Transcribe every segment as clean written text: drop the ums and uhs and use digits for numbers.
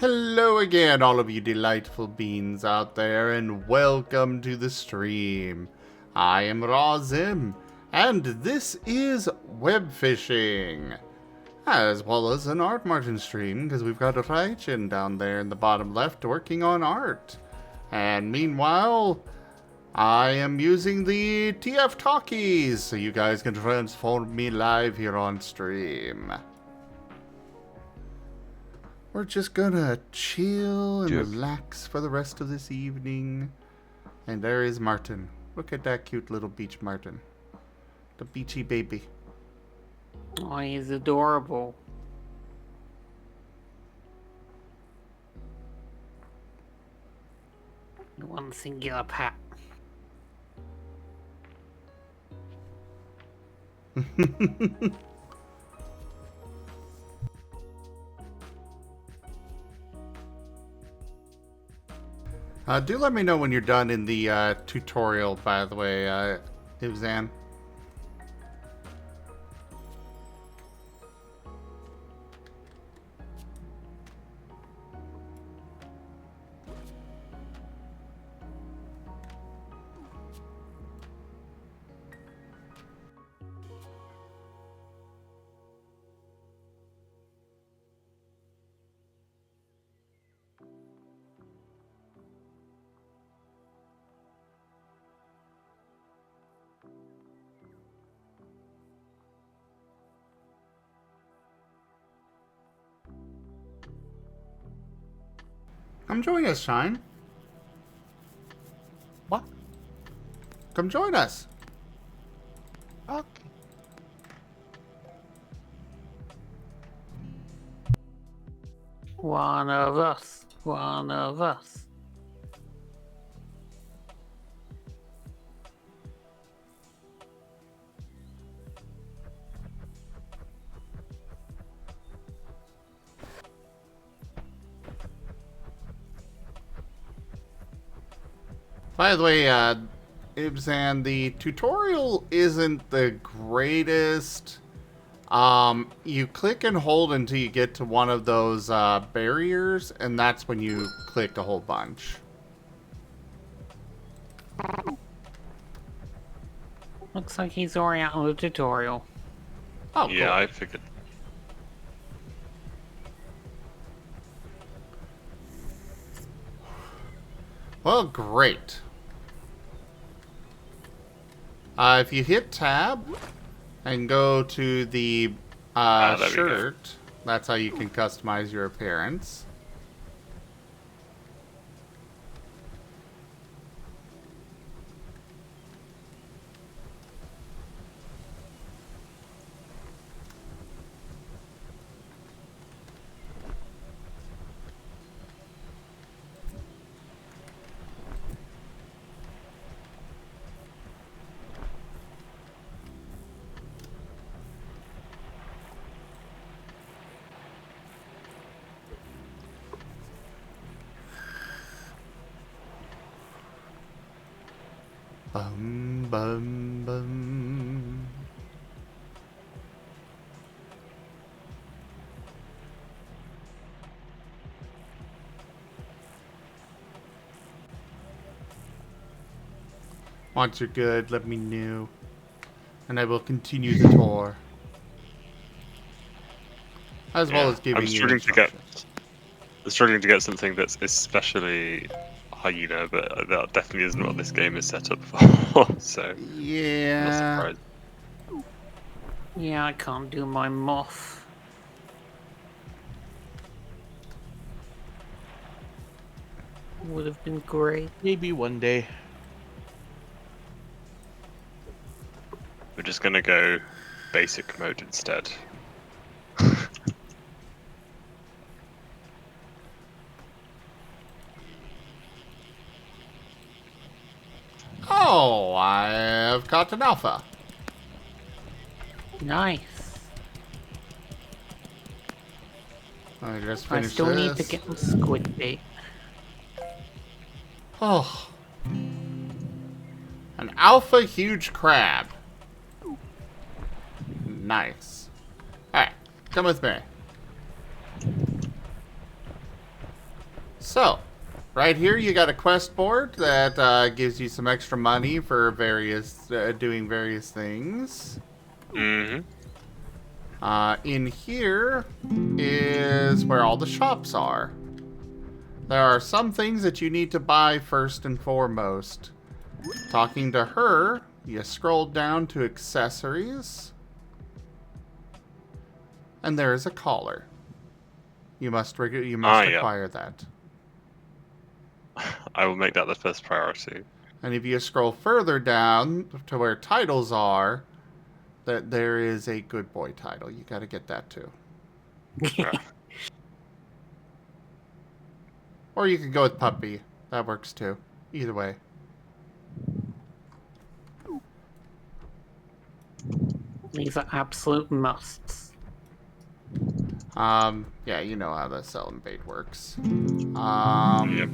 Hello again, all of you delightful beings out there, and welcome to the stream. I am Rdyjin, and this is Webfishing, as well as an art Marten stream, because we've got Rdyjin down there in the bottom left working on art. And meanwhile, I am using the TF talkies, so you guys can transform me live here on stream. We're just gonna chill and relax for the rest of this evening. And there is Marten. Look at that cute little beach Marten. The beachy baby. Oh, he's adorable. One singular pat. Do let me know when you're done in the tutorial, by the way, Ivzan. Come join us, Shine. What? Come join us. Okay. One of us. One of us. By the way, Ibzan, the tutorial isn't the greatest. You click and hold until you get to one of those barriers, and that's when you click a whole bunch. Looks like he's already out of the tutorial. Oh, yeah, cool. I figured. Well, great. If you hit tab and go to the shirt, that's how you can customize your appearance. Bum, bum, bum. Once you're good, let me know, and I will continue the tour. As well as giving you instructions. I'm struggling to get something that's especially hyena, but that definitely isn't what this game is set up for. So yeah, I'm not surprised. Yeah, I can't do my moth. Would have been great. Maybe one day. We're just gonna go basic mode instead. Oh, I've caught an alpha. Nice. I just I finished still need to this. get the squid bait. Oh. An alpha huge crab. Nice. Alright, come with me. So, right here you got a quest board that gives you some extra money for doing various things. Mm-hmm. In here is where all the shops are. There are some things that you need to buy first and foremost. Talking to her, you scroll down to accessories. And there is a collar. You must acquire that. I will make that the first priority. And if you scroll further down to where titles are, that there is a good boy title. You got to get that too. Or you can go with puppy. That works too. Either way. These are absolute musts. Yeah, you know how the selling bait works. Yep.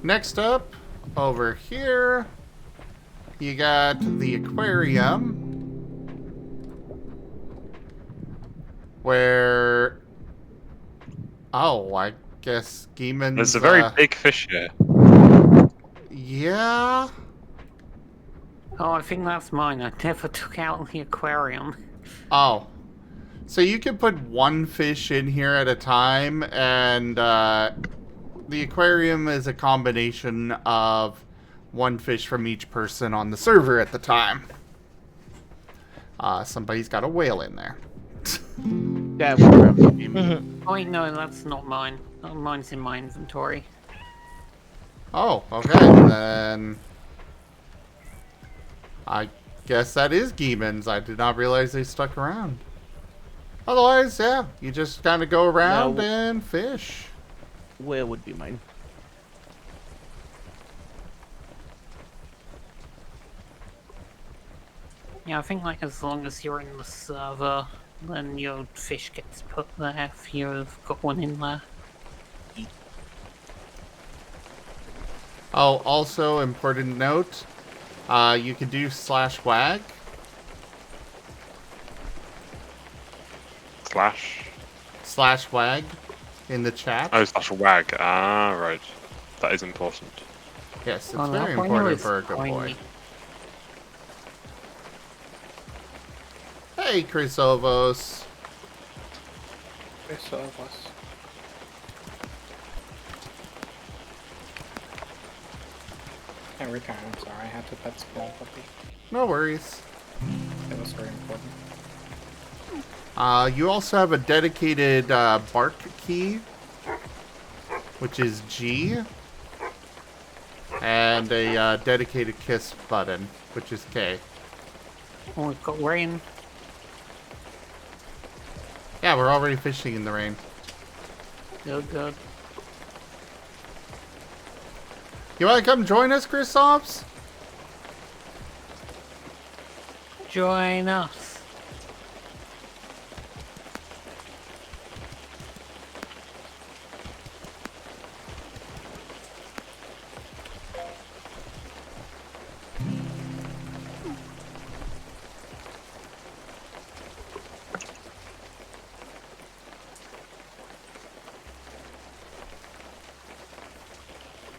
Next up, over here, you got the aquarium, where, oh, I guess Geeman's, There's a very big fish here. yeah. Oh, I think that's mine. I never took out the aquarium. Oh. So you can put one fish in here at a time, and the aquarium is a combination of one fish from each person on the server at the time. Somebody's got a whale in there. Yeah, whatever. Oh, wait, no, that's not mine. Oh, mine's in my inventory. Oh, okay. Then I guess that is Geeman's. I did not realize they stuck around. Otherwise, yeah, you just kind of go around and fish. Where would be mine? Yeah, I think like as long as you're in the server, then your fish gets put there if you've got one in there. Oh, also important note, you can do /wag. /wag in the chat. Oh, /wag. Ah, right. That is important. Yes, it's Oh, very that one important is for a good boy. tiny. Hey, Chrysovos. Every time, I'm sorry, I had to pet small puppy. No worries. It was very important. You also have a dedicated bark key, which is G, and a dedicated kiss button, which is K. Oh, we've got rain. Yeah, we're already fishing in the rain. Good, good. You want to come join us, Chrysops? Join us.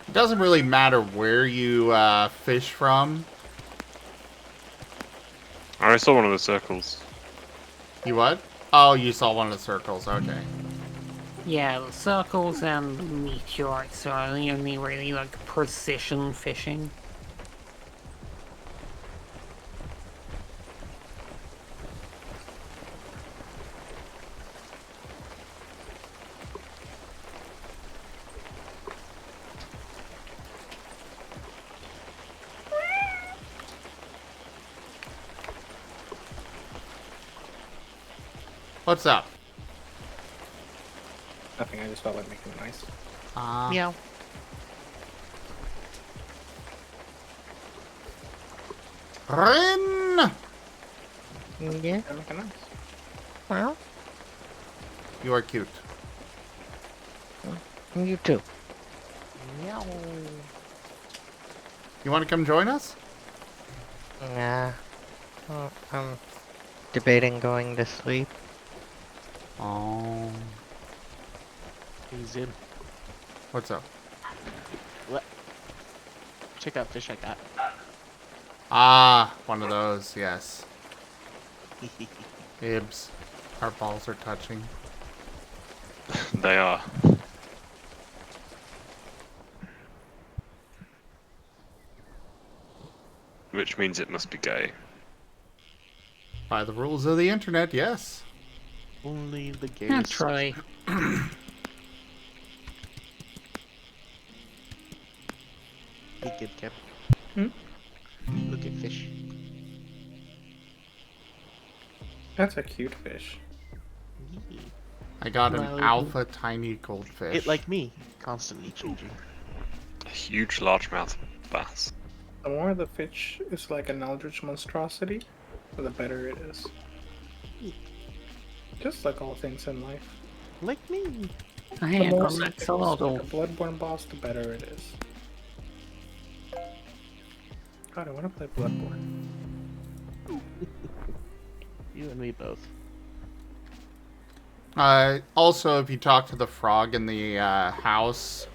It doesn't really matter where you fish from. I saw one of the circles. You what? Oh, you saw one of the circles. Okay. Yeah, the circles and the meteorites are the only really like precision fishing. What's up? Nothing, I just felt like making noise. Yeah. Rin! Yeah. They're making noise. Well, You are cute. you too. You want to come join us? Nah. Well, I'm debating going to sleep. Oh. He's in. What's up? What? Check that fish I got. Ah, one of those, yes. Ibs. Our balls are touching. They are. Which means it must be gay. By the rules of the internet, yes. Only the gays. Naturally. Hey, kid cap. Hmm? Look at fish. That's a cute fish. I got an Well, alpha tiny goldfish. It like me, constantly changing. A huge largemouth bass. The more the fish is like an eldritch monstrosity, the better it is. Just like all things in life. Like me. I The ain't more got something that is axolotl. like a bloodborne boss, the better it is. God, I want to play Bloodborne. You and me both. Also, if you talk to the frog in the house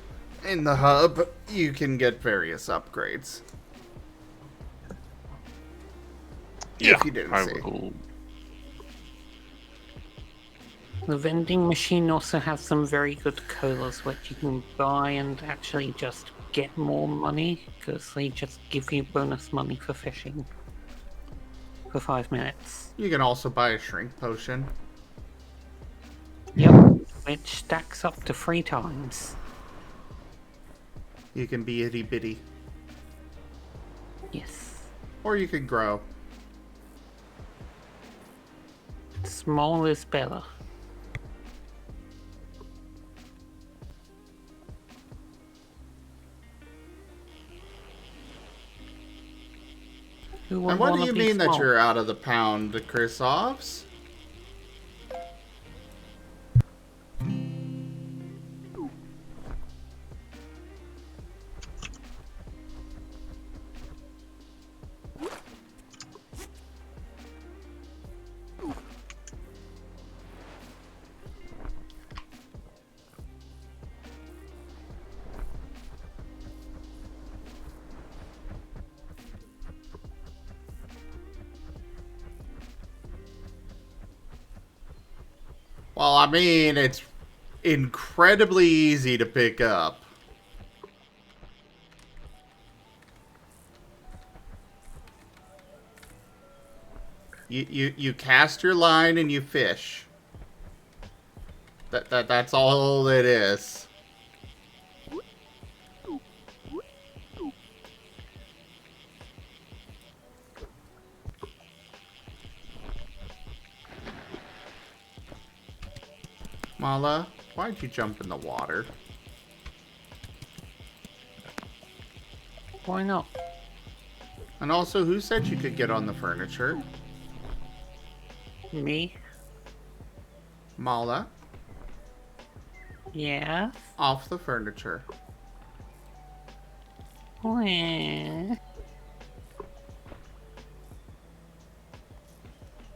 in the hub, you can get various upgrades. Yeah, If you didn't I see. will. The vending machine also has some very good colas which you can buy and actually just get more money because they just give you bonus money for fishing for 5 minutes. You can also buy a shrink potion. Yep, which stacks up to 3 times. You can be itty bitty. Yes. Or you can grow. Small is better. Who would And what do wanna you be mean that small? you're out of the pound, Chris Offs? Well, I mean, it's incredibly easy to pick up. You cast your line and you fish. That's all it is. Mala, why'd you jump in the water? Why not? And also, who said you could get on the furniture? Me? Mala, Yeah? off the furniture. Wah.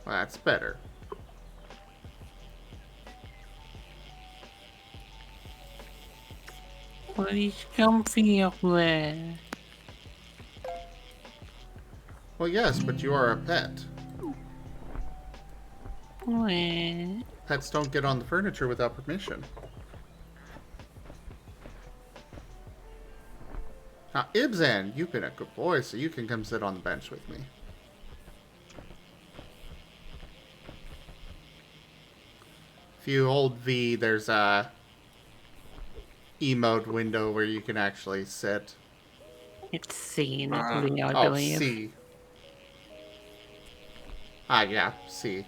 That's better. What is comfy up there? Well, yes, but you are a pet. Wah. Pets don't get on the furniture without permission. Now, Ibzan, you've been a good boy, so you can come sit on the bench with me. If you hold V, there's a emote window where you can actually sit. It's C, not B, I Oh, believe. C. Ah, yeah, C.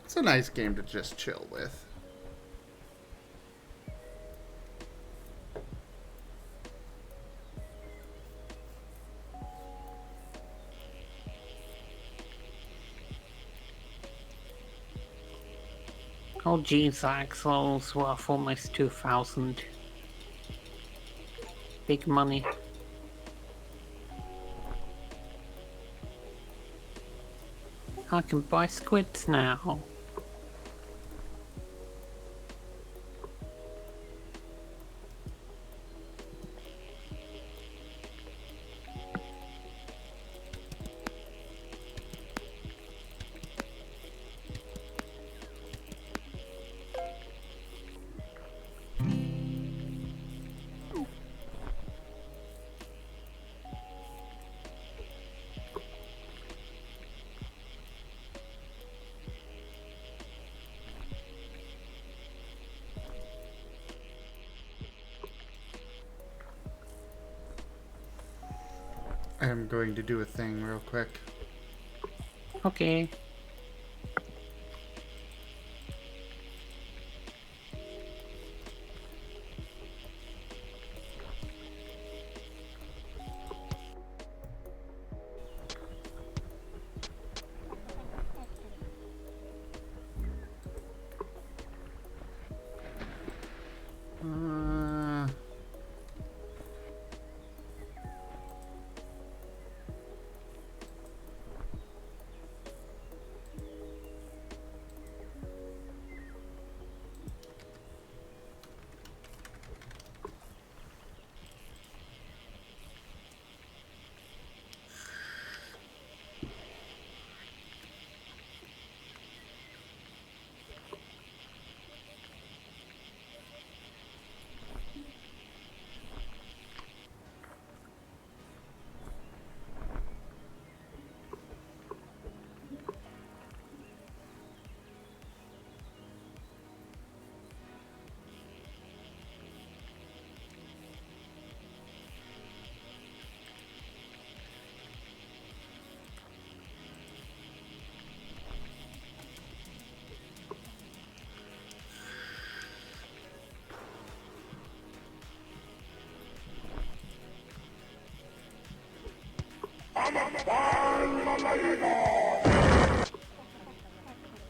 It's a nice game to just chill with. Oh geez, the axle's worth almost 2,000. Big money. I can buy squids now. I'm going to do a thing real quick. Okay. Uh,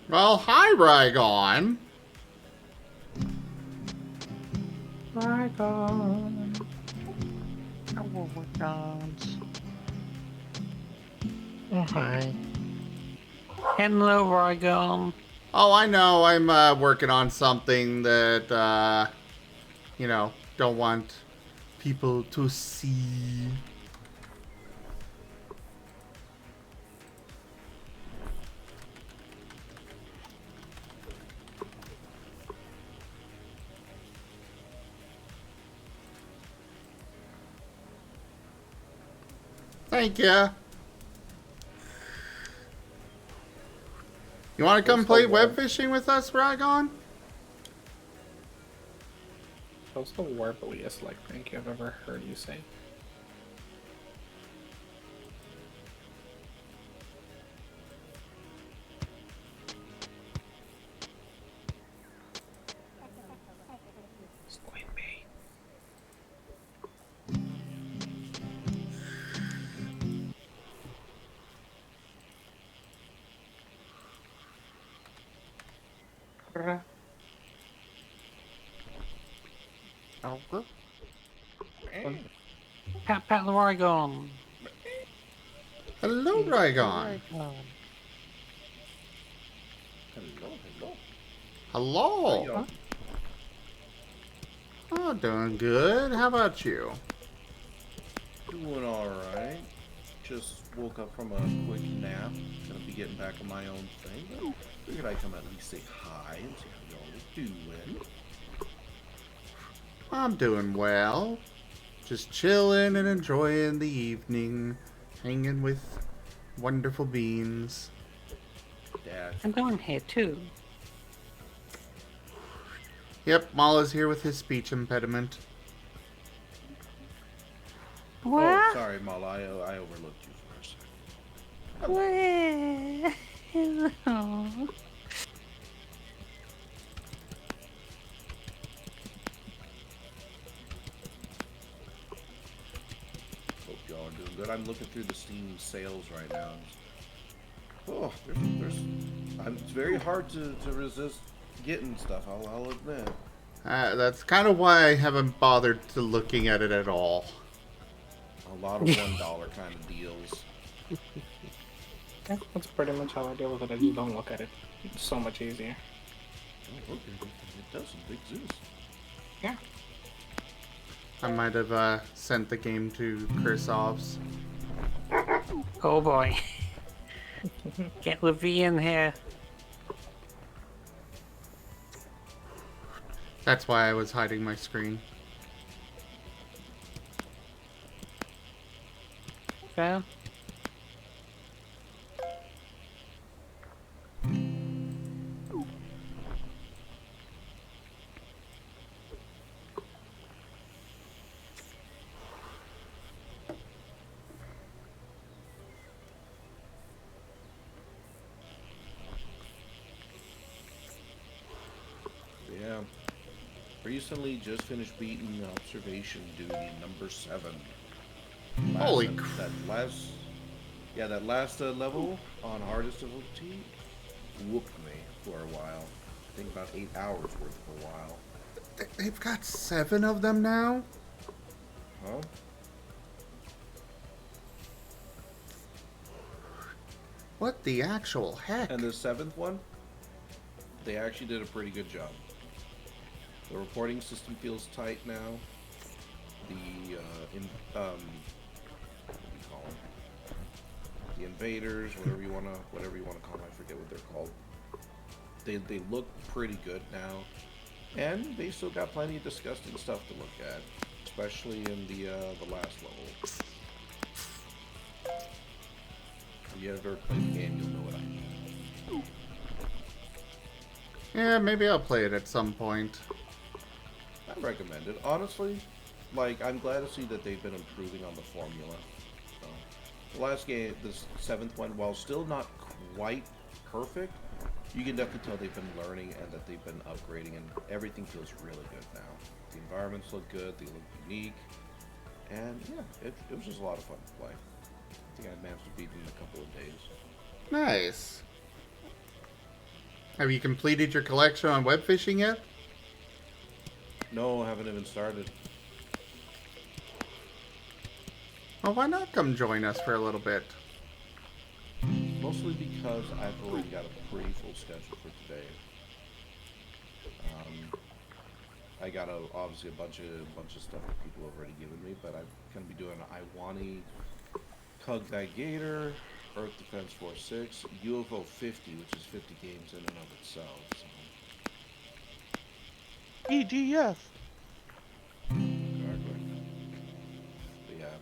well, hi, Rygon. Rygons. Hello, Rygons. Oh, hi. Hello, Rygon. Oh, I know. I'm working on something that, you know, don't want people to see. Thank you. You want to come play web fishing with us, Rygon? That's the warbliest like thank you I've ever heard you say. Squid bait. Oh, Pat the Rygon. Hello, Rygon. Rygon. Hello. Hello. Yo. Oh, doing good. How about you? Doing alright. Just woke up from a quick nap. Gonna be getting back on my own thing. But figured I'd come at least say hi and see how y'all are doing. I'm doing well. Just chilling and enjoying the evening. Hanging with wonderful beans. Dad. And I'm here too. Yep, Mala's here with his speech impediment. Oh, sorry, Mala. I overlooked you for a second. Hello. Hope y'all are doing good. I'm looking through the Steam sales right now. Oh, it's very hard to resist getting stuff, I'll admit. That's kind of why I haven't bothered to looking at it at all. A lot of $1 kind of deals. Yeah, that's pretty much how I deal with it. I just don't look at it. It's so much easier. Oh, look, it doesn't exist. Yeah. I might have sent the game to Kristoff's. Oh boy. Get Levi in here. That's why I was hiding my screen. Fair. Yeah. Recently just finished beating observation duty number 7. Holy that last level on hardest difficulty whooped me for a while. I think about 8 hours worth of a while. They've got 7 of them now? Huh? What the actual heck? And the 7th one, they actually did a pretty good job. The reporting system feels tight now. The what do you call them? The invaders, whatever you wanna call them, I forget what they're called. They look pretty good now, and they still got plenty of disgusting stuff to look at, especially in the last level. If you ever played the game, you'll know what I mean. Yeah, maybe I'll play it at some point. I recommend it. Honestly, like, I'm glad to see that they've been improving on the formula. The last game, this 7th one, while still not quite perfect, you can definitely tell they've been learning and that they've been upgrading, and everything feels really good now. The environments look good, they look unique, and yeah, it was just a lot of fun to play. I think I managed to beat it in a couple of days. Nice. Have you completed your collection on Webfishing yet? No, I haven't even started. Well, why not come join us for a little bit? Mostly because I've already got a pretty full schedule for today. I got obviously a bunch of stuff that people have already given me, but I'm gonna be doing Iwani, Tug That Gator, Earth Defense Force 6, UFO 50, which is 50 games in and of itself. So. EDF. Exactly. But yeah,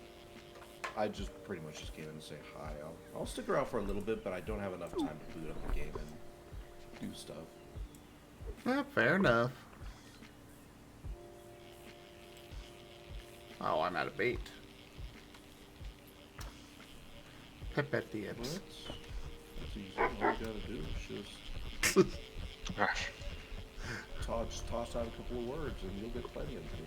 I just pretty much just came in to say hi. I'll stick around for a little bit, but I don't have enough time to boot up the game and do stuff. Yeah, fair enough. Oh, I'm out of bait. Pipette the Well, Ips. that's easy. All you gotta do is just toss out a couple of words and you'll get plenty of them.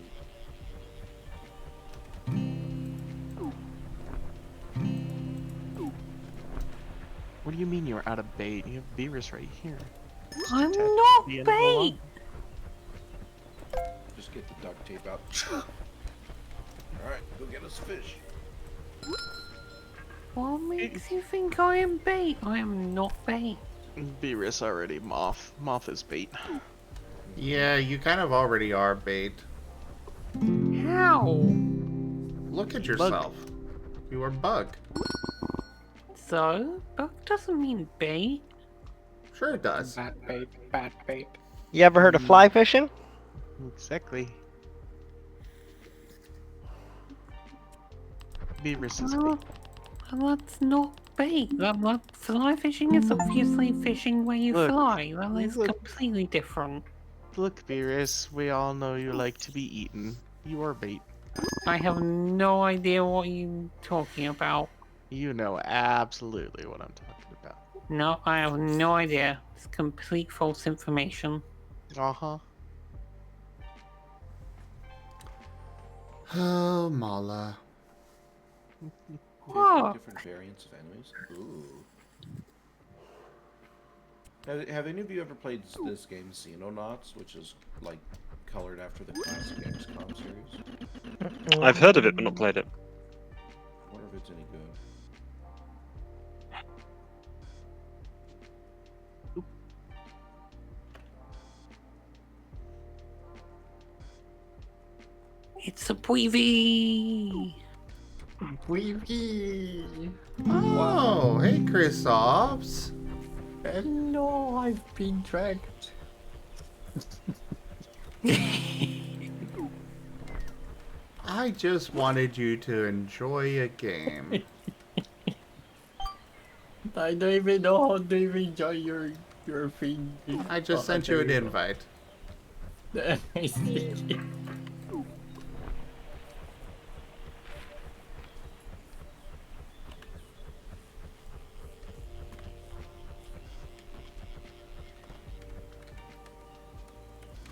What do you mean you're out of bait? You have Beerus right here. I'm Test not the end of the line. bait! Just get the duct tape out. Alright, go get us fish. What makes you think I am bait? I am not bait. Beerus already moth. Moth is bait. Yeah, you kind of already are bait. How? Look at yourself. You are bug. So? Bug doesn't mean bait. Sure it does. Bad bait, bad bait. You ever heard of fly fishing? Exactly. Beerus is Well, bait. that's not bait. That fly fishing is obviously fishing where you Look, fly. That is look. completely different. Look, Beerus, we all know you like to be eaten. You are bait. I have no idea what you're talking about. You know absolutely what I'm talking about. No, I have no idea. It's complete false information. Uh-huh. Oh, Mala. What? Different variants of enemies. Ooh. Have any of you ever played this game, Xenonauts, which is like colored after the classic XCOM series? I've heard of it, but not played it. I wonder if it's any good. It's a Puivy! Weevy! Oh, hey, Chrysops. Hello, I've been tracked. I just wanted you to enjoy a game. I don't even know how to even enjoy your thing. I just sent you an invite. I see.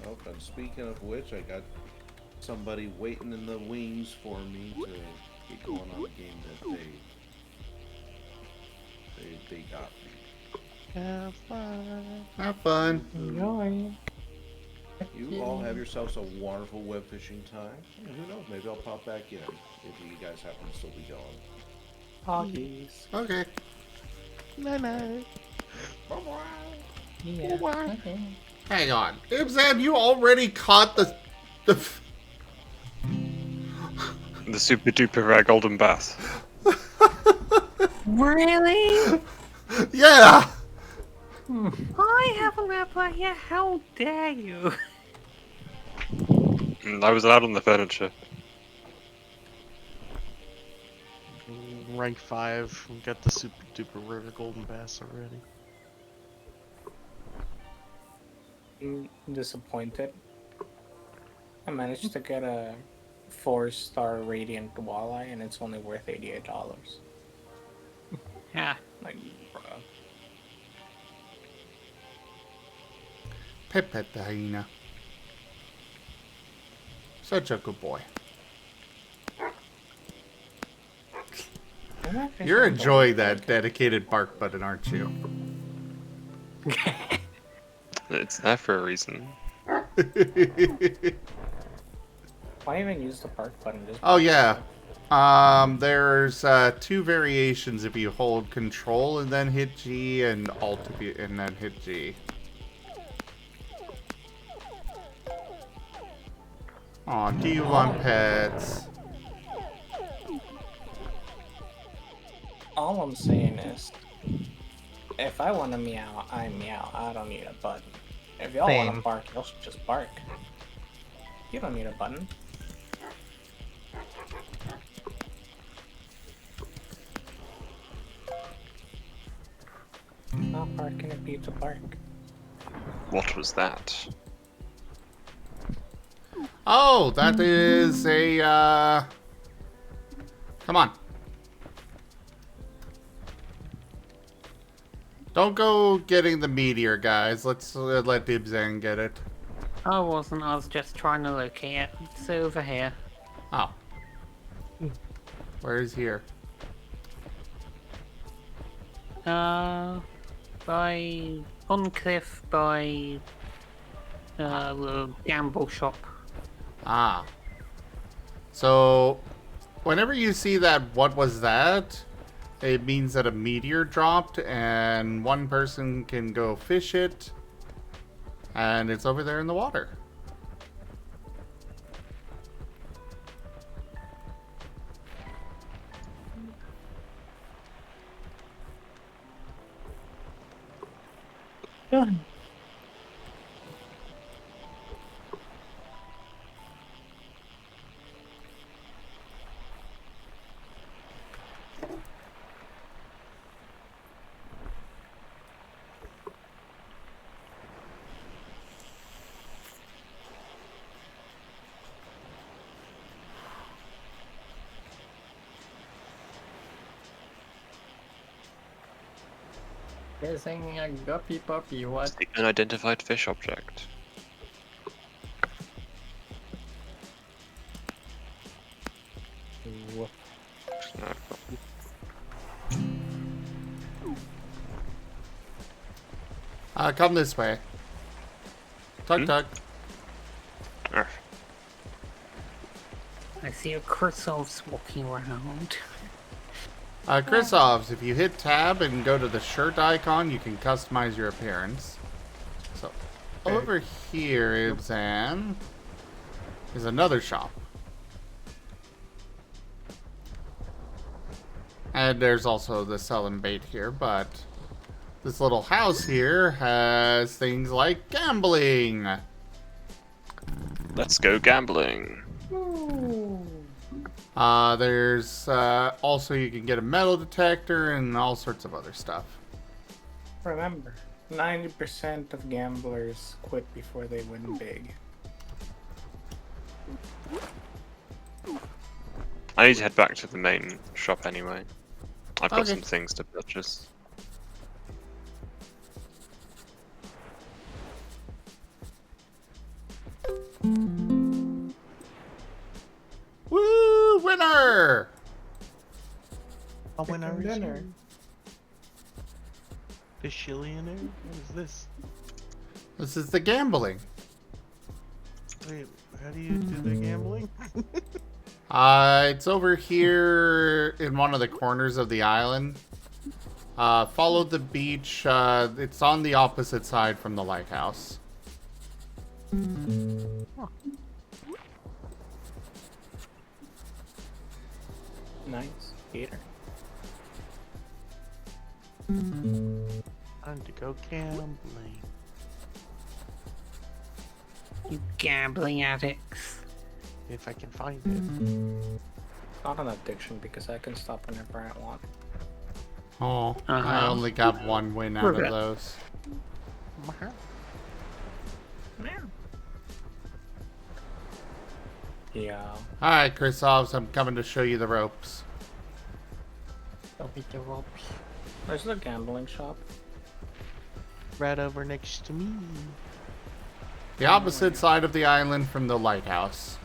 Oh, and speaking of which, I got somebody waiting in the wings for me to get going on a game that they got me. Have fun. Have fun. Enjoy. You all have yourselves a wonderful web fishing time. And who knows, maybe I'll pop back in if you guys happen to still be going. Hoggies. Okay. Night night. Yeah. Okay. Hang on. Ibzan, you already caught the The super duper rare golden bass. Really? Yeah! I haven't had that yet. How dare you? I was allowed on the furniture. Rank 5. We got the super duper rare golden bass already. I'm disappointed. I managed to get a 4-star radiant walleye and it's only worth $88. Yeah. Like, bruh. Pipet the hyena. Such a good boy. You're enjoying that dedicated bark button, aren't you? It's there for a reason. Why even use the park button? Just Oh yeah. There's 2 variations if you hold control and then hit G, and alt if you, and then hit G. Aw, do you want pets? all I'm saying is, if I want to meow, I meow. I don't need a button. If y'all want Same. to bark, y'all should just bark. You don't need a button. Not barking at you to bark. What was that? Oh, that is a, come on. Don't go getting the meteor, guys. Let's let Dibzang get it. I wasn't. I was just trying to locate it. It's over here. Oh. Where is here? By on cliff by the gamble shop. Ah. So, whenever you see that, what was that? It means that a meteor dropped and one person can go fish it. And it's over there in the water. Guessing a guppy puppy, what? The unidentified fish object. Come this way. Tug tug. Arf. I see a Kursov's walking around. Krisovs, if you hit tab and go to the shirt icon, you can customize your appearance. So, over here, Ibzan, is another shop. And there's also the selling bait here, but this little house here has things like gambling. Let's go gambling. There's also you can get a metal detector and all sorts of other stuff. Remember, 90% of gamblers quit before they win big. I need to head back to the main shop anyway. I've got Okay. some things to purchase. Woo! Winner! A winner is dinner. here. Bashillionaire? What is this? This is the gambling. Wait, how do you do the gambling? It's over here in one of the corners of the island. Follow the beach. It's on the opposite side from the lighthouse. Nice. Peter. Time to go gambling. You gambling addicts. If I can find it. Not an addiction because I can stop whenever I want. Oh, I only got one win out of those. Yeah. Alright, Krisovs, I'm coming to show you the ropes. Don't beat the ropes. Where's the gambling shop? Right over next to me. The opposite side of the island from the lighthouse.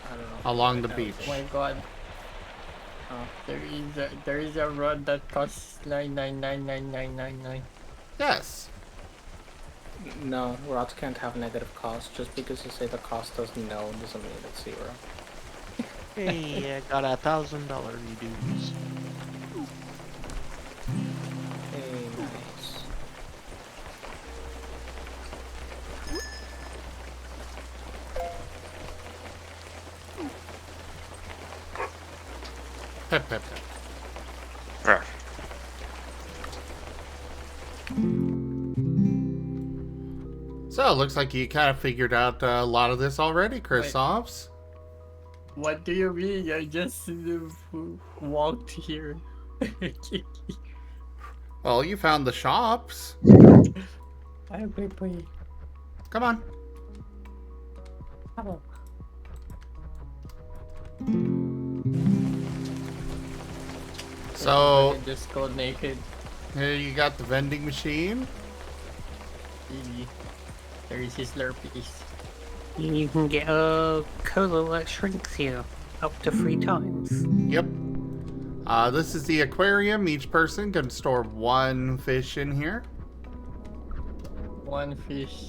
I don't know. Along the I beach. Oh my god. Oh. There is a rod that costs 9999999. Yes. No, rods can't have negative cost. Just because you say the cost doesn't know doesn't mean it's zero. Hey, I got $1,000 reduce. Hey, nice. Pep, pep, pep. Arf. So, it looks like you kind of figured out a lot of this already, Krisovs. What do you mean? I just walked here. Well, you found the shops. Wait. Come on. Hello. So, I just go naked. here you got the vending machine. Easy. There is his Slurpees. You can get a cola that shrinks you up to 3 times. Yep. This is the aquarium. Each person can store 1 fish in here. One fish.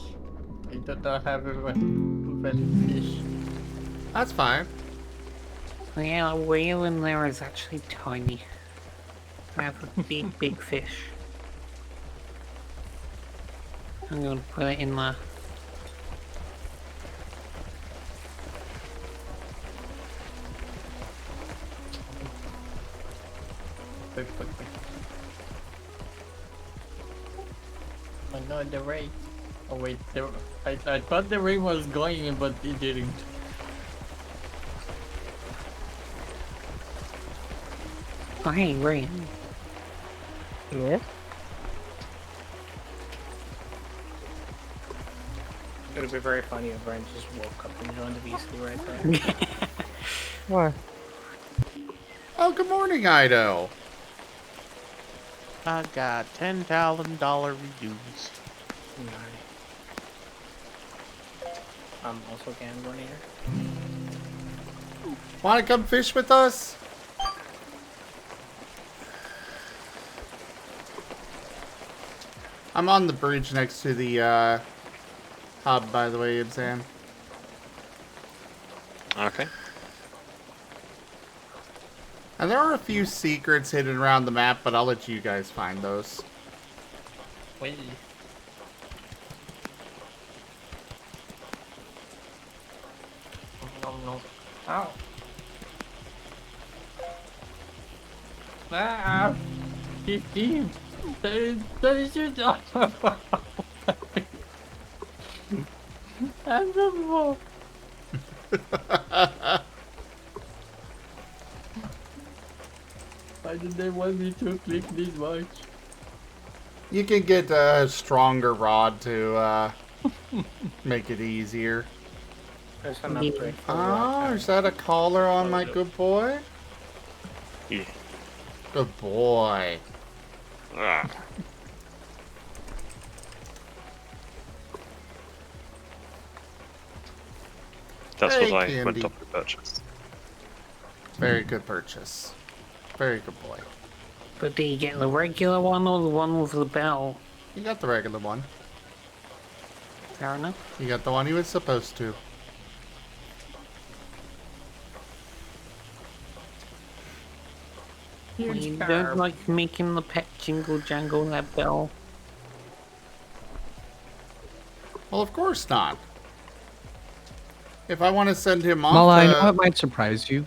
I do not have a fish. That's fine. Yeah, a whale in there is actually tiny. I have a big fish. I'm gonna put it in there. Quick. Oh no, the ray. Oh wait, I thought the ray was going, but it didn't. Oh hey, Ryan. Yeah? It would be very funny if Brian just woke up and joined the VC right there. What? Oh, good morning, Ido. I got $10,000 reduce. Nice. I'm also gambling here. Want to come fish with us? I'm on the bridge next to the hub, by the way, Ibzan. Okay. And there are a few secrets hidden around the map, but I'll let you guys find those. Wait. No. Ow. Ah! 15! 32! I'm the more. Why did they want me to click this much? You can get a stronger rod to make it easier. There's an Yeah. upgrade for Oh, rock. is that a collar on my good boy? Yeah. Good boy. Ah. That's Hey, what I Candy. went up to purchase. Very good purchase. Very good boy. But do you get the regular one or the one with the bell? You got the regular one. Fair enough. You got the one he was supposed to. You don't like making the pet jingle jangle that bell. Well, of course not. If I want to send him off Mala, I to... know it might surprise you.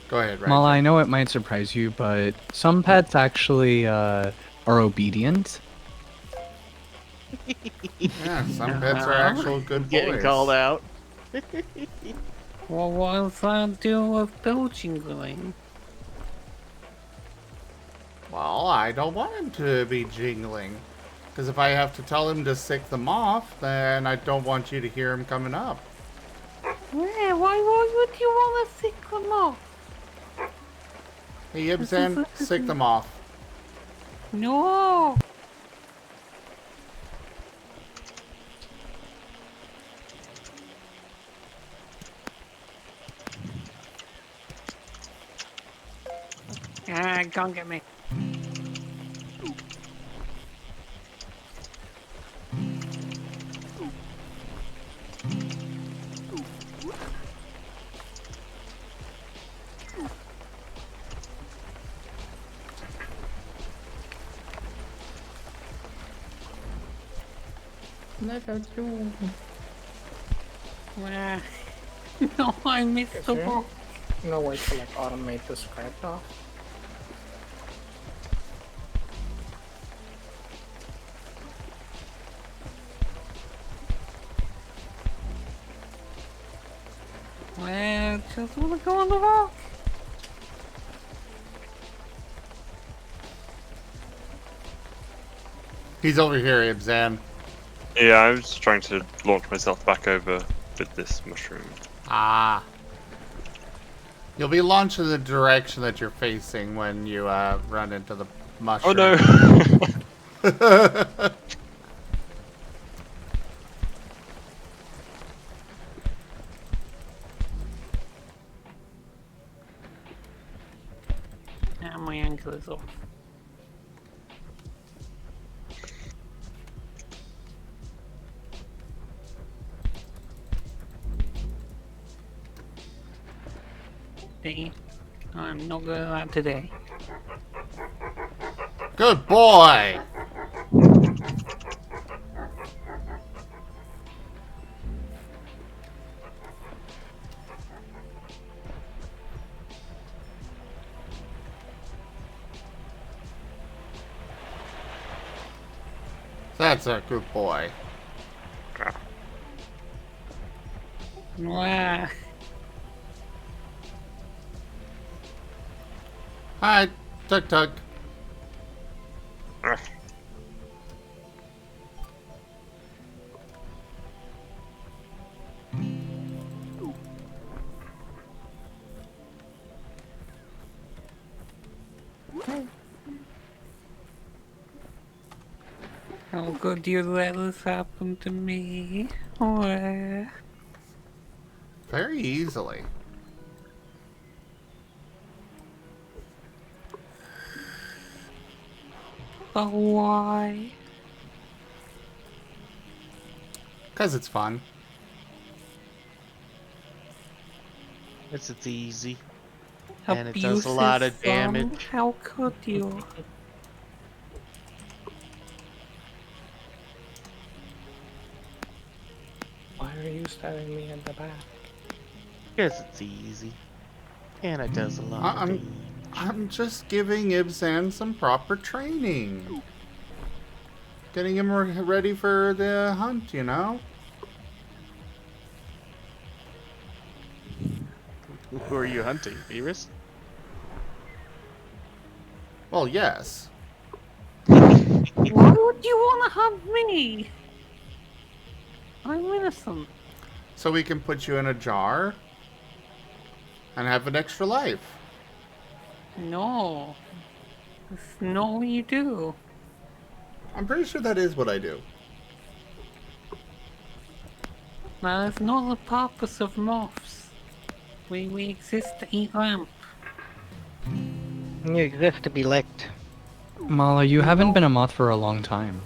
Go ahead, right? Mala, I know it might surprise you, but some pets actually are obedient. Yeah, some pets are actual good Getting boys. called out. Well, what does that do with bell jingling? Well, I don't want him to be jingling. Because if I have to tell him to sick them off, then I don't want you to hear him coming up. Yeah, why would you want to sick them off? Hey, Ibzan, sick them off. No! Ah, can't get me. Level 2. Ah. No, I missed Is the there ball. no way to like automate the scratch off? Well, just wanna go on the rock. He's over here, Ibzan. Yeah, I was trying to launch myself back over with this mushroom. Ah. You'll be launched in the direction that you're facing when you run into the Oh mushroom. no! Ah, my ankle is off. See? I'm not good at that today. Good boy! That's a good boy. Wah. Hi, Tuk Tuk. How could you let this happen to me? Wah. Very easily. But why? 'Cause it's fun. It's easy. And it does a Abusive lot of fun? damage. How could you? Why are you stabbing me in the back? Because it's easy. And it does a lot of I'm damage. I'm just giving Ibzan some proper training. Getting him ready for the hunt, you know? Who are you hunting, Beerus? Well, yes. Why would you want to hunt me? I'm innocent. So we can put you in a jar and have an extra life. No. That's not what you do. I'm pretty sure that is what I do. That is not the purpose of moths. We exist to eat lamp. You exist to be licked. Mala, you haven't been a moth for a long time.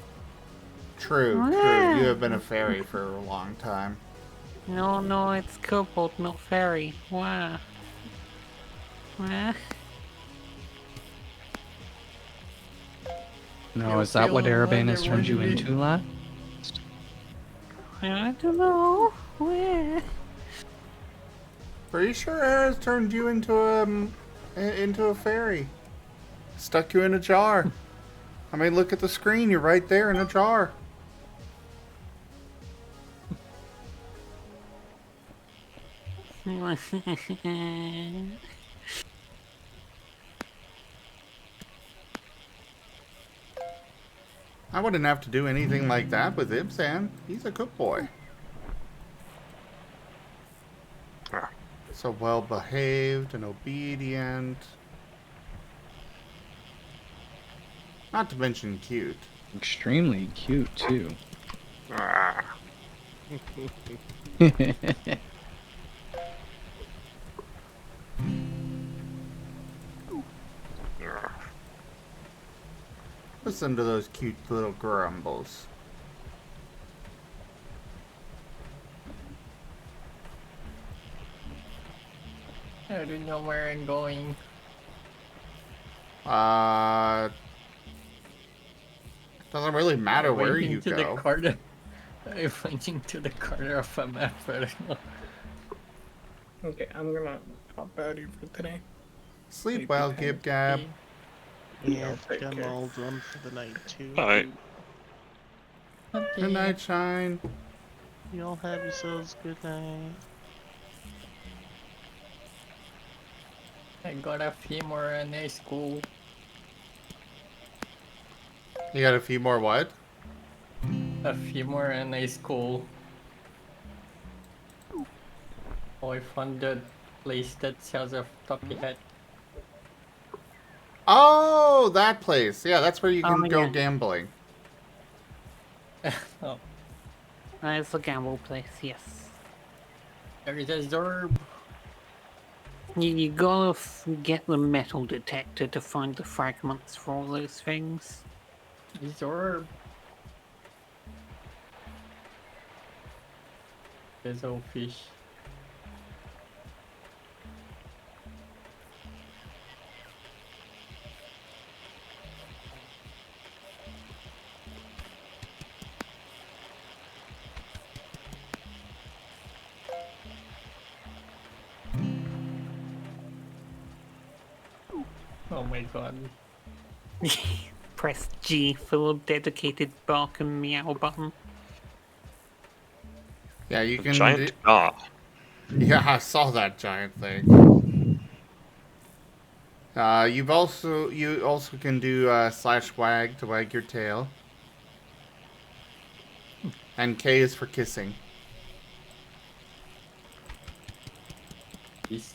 True, true. Yeah. You have been a fairy for a long time. No, it's kobold, not fairy. Wow. No, is that what Arabane has turned you into, lad? I don't know. Where? Pretty sure Era's turned you into a fairy. Stuck you in a jar. I mean, look at the screen. You're right there in a jar. I wouldn't have to do anything like that with Ibzan. He's a good boy. So well behaved and obedient. Not to mention cute. Extremely cute, too. Listen to those cute little grumbles. I don't know where I'm going. Doesn't really matter where Waiting you to go. the corner. I'm waiting to the corner of a map. I don't know. Okay, I'm gonna hop out here for today. Sleep well, Gib Gab. Yeah, take I'm care. all done for the night too. Alright. Good night, Shine. Y'all have yourselves a good night. I got a few more in a school. You got a few more what? A few more in a school. Oh, I found the place that sells a Toppy hat. Oh, that place. Yeah, that's where you can Oh, go yeah. gambling. Oh, That is the gamble place, yes. there is a Zorb. You gotta get the metal detector to find the fragments for all those things. Zorb. There's a fish. Oh my god. Press G for the dedicated bark and meow button. Yeah, you can. Giant jar. Yeah, I saw that giant thing. You also can do slash wag to wag your tail, and K is for kissing. This.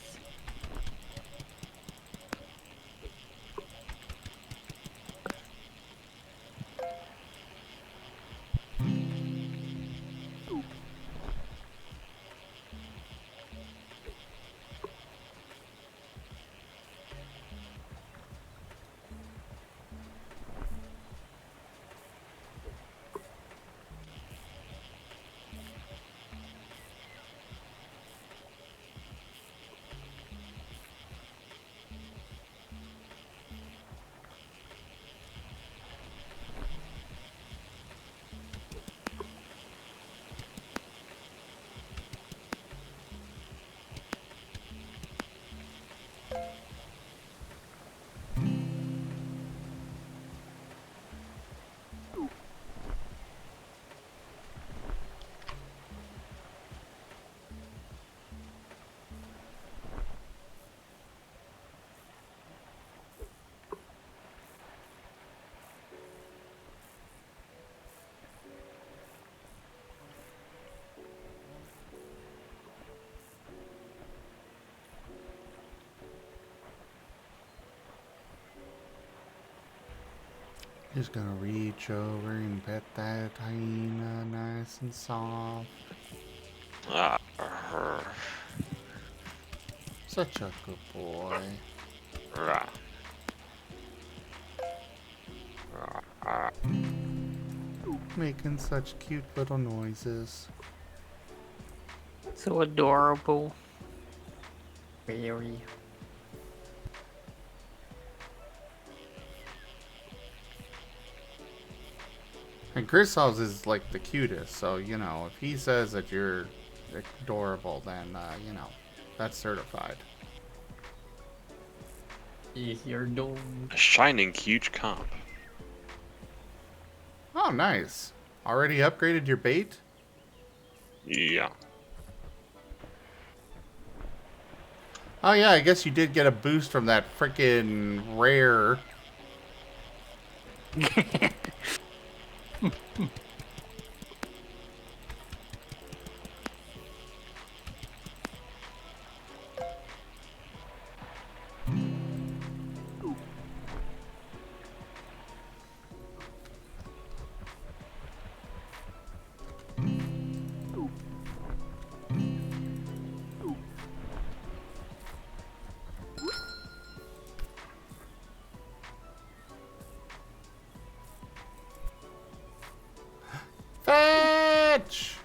Just gonna reach over and pet that hyena nice and soft. Ah, Such a good boy. rah. Making such cute little noises. So adorable. Very. And Chrysos is like the cutest, so you know, if he says that you're adorable, then you know, that's certified. Is your dome. A shining huge carp. Oh, nice. Already upgraded your bait? Yeah. Oh yeah, I guess you did get a boost from that frickin' rare. Fetch!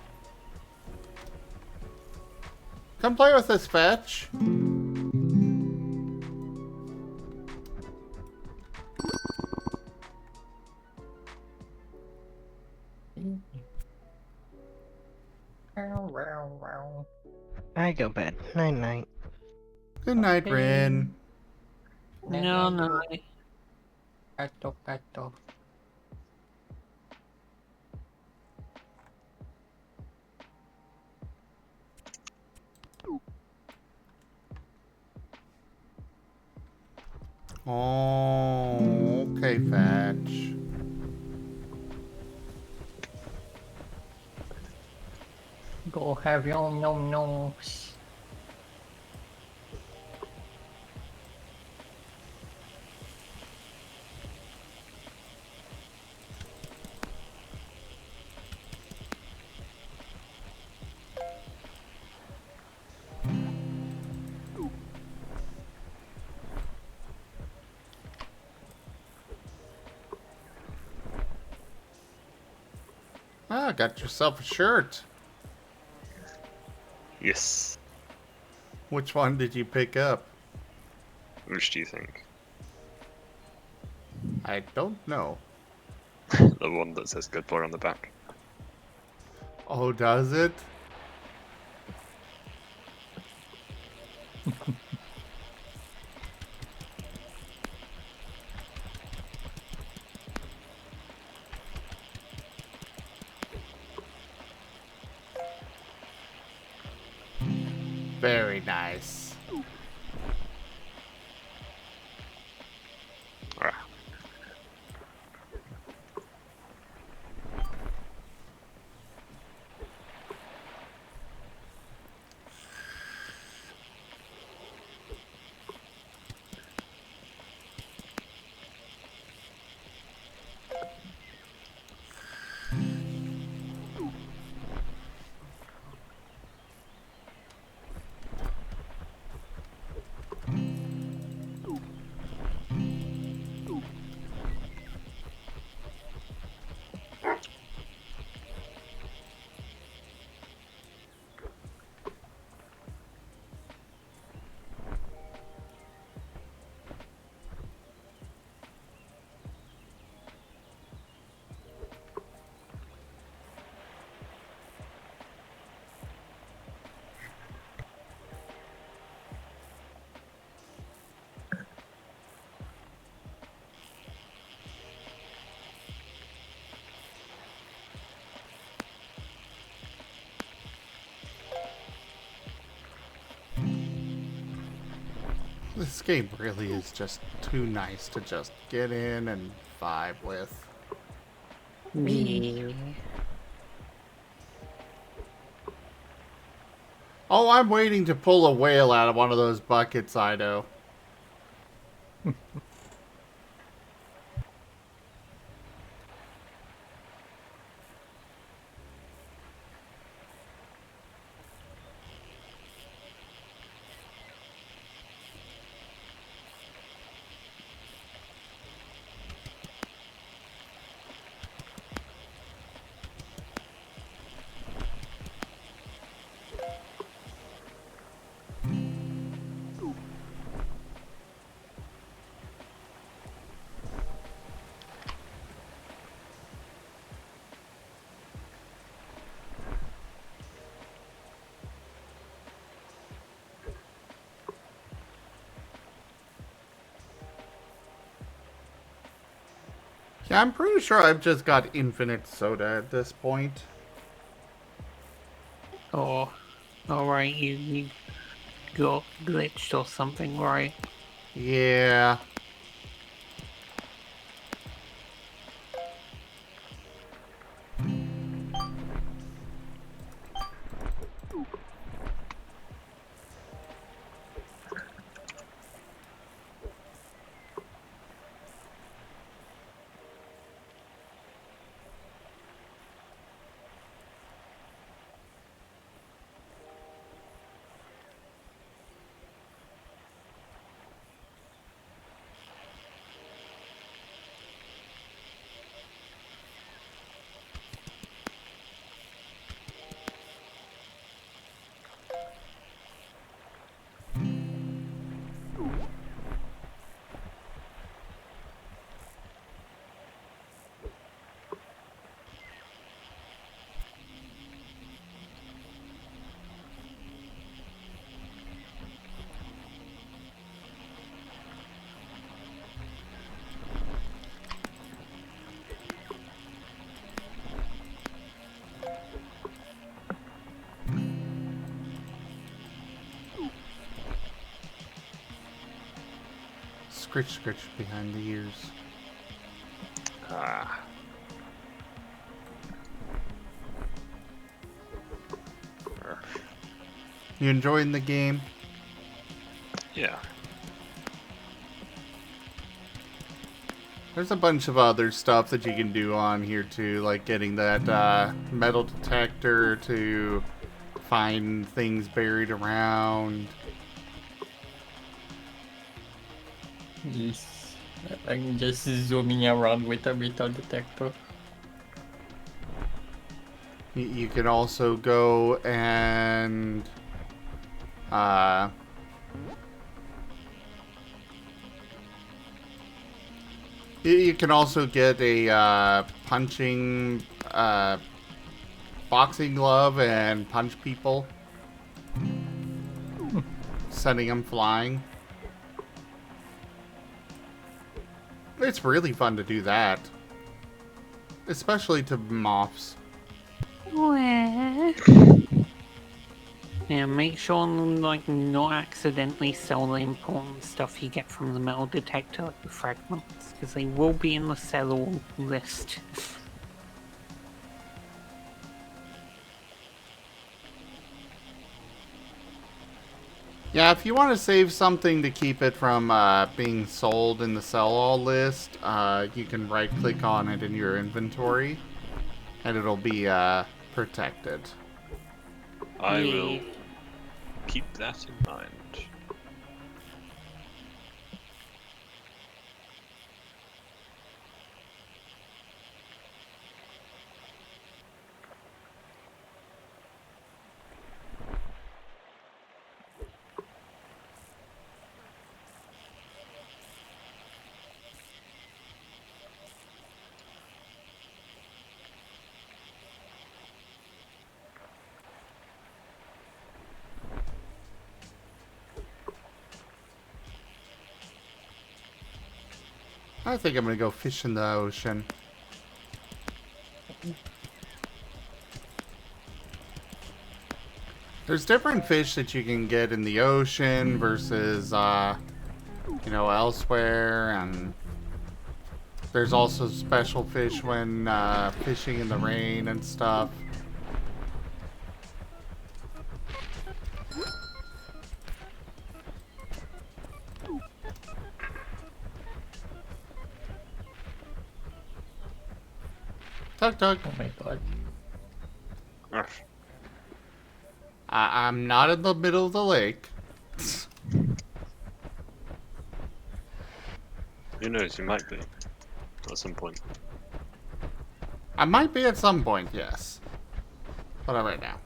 Come play with us, Fetch. I go bed. Night night. Good night, Rin. No, no. Kato, kato. Oh, okay, Fetch. Go have your nom noms. Ah, got yourself a shirt. Yes. Which one did you pick up? Which do you think? I don't know. The one that says good boy on the back. Oh, does it? Very nice. Rah. This game really is just too nice to just get in and vibe with. Yeah. Oh, I'm waiting to pull a whale out of one of those buckets, Ido. Yeah, I'm pretty sure I've just got infinite soda at this point. Oh, alright, you got glitched or something, right? Yeah. Scritch, scritch behind the ears. Ah. You enjoying the game? Yeah. There's a bunch of other stuff that you can do on here too, like getting that metal detector to find things buried around. Yes. I'm just zooming around with a metal detector. You can also go and you can also get a punching boxing glove and punch people, sending them flying. It's really fun to do that, especially to moths. Yeah, make sure like not accidentally sell the important stuff you get from the metal detector, like the fragments, because they will be in the sell-all list. Yeah, if you want to save something to keep it from being sold in the sell-all list, you can right-click on it in your inventory, and it'll be protected. I Yeah. will keep that in mind. I think I'm gonna go fish in the ocean. There's different fish that you can get in the ocean versus, elsewhere, and there's also special fish when fishing in the rain and stuff. Tug tug. Oh my god. Arf. I'm not in the middle of the lake. Who knows, you might be. At some point. I might be at some point, yes. But not right now.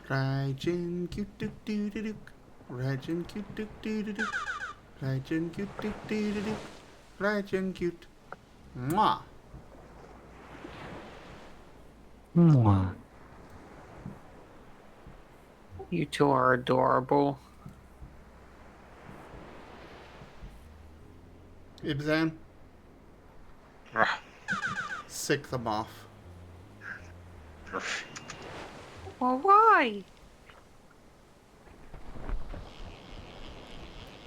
Rdyjin cute doo doo doo doo. Rdyjin cute doo doo doo doo. Rdyjin cute doo doo doo doo. Rdyjin cute. Mwah. Mwah. You two are adorable. Ibzan, Rah. sick them off. Well, why?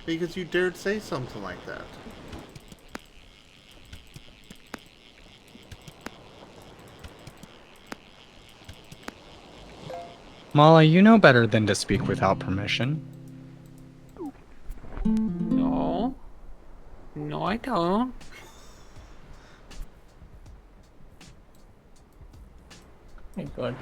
Because you dared say something like that. Mala, you know better than to speak without permission. No. No, I don't. My God.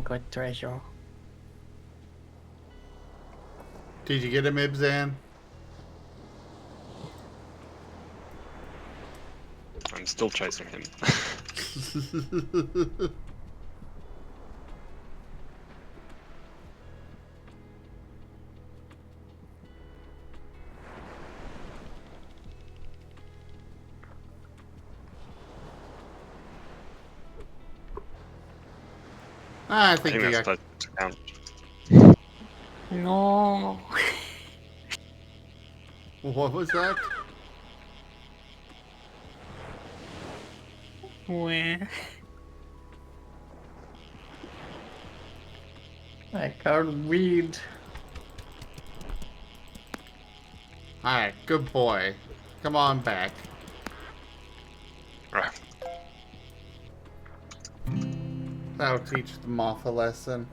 Good treasure. Did you get him, Ibzan? I'm still chasing him. I I think think you that's got... close to count. No. What was that? Where? I can't read. Alright, good boy. Come on back. Rah. That'll teach the moth a lesson.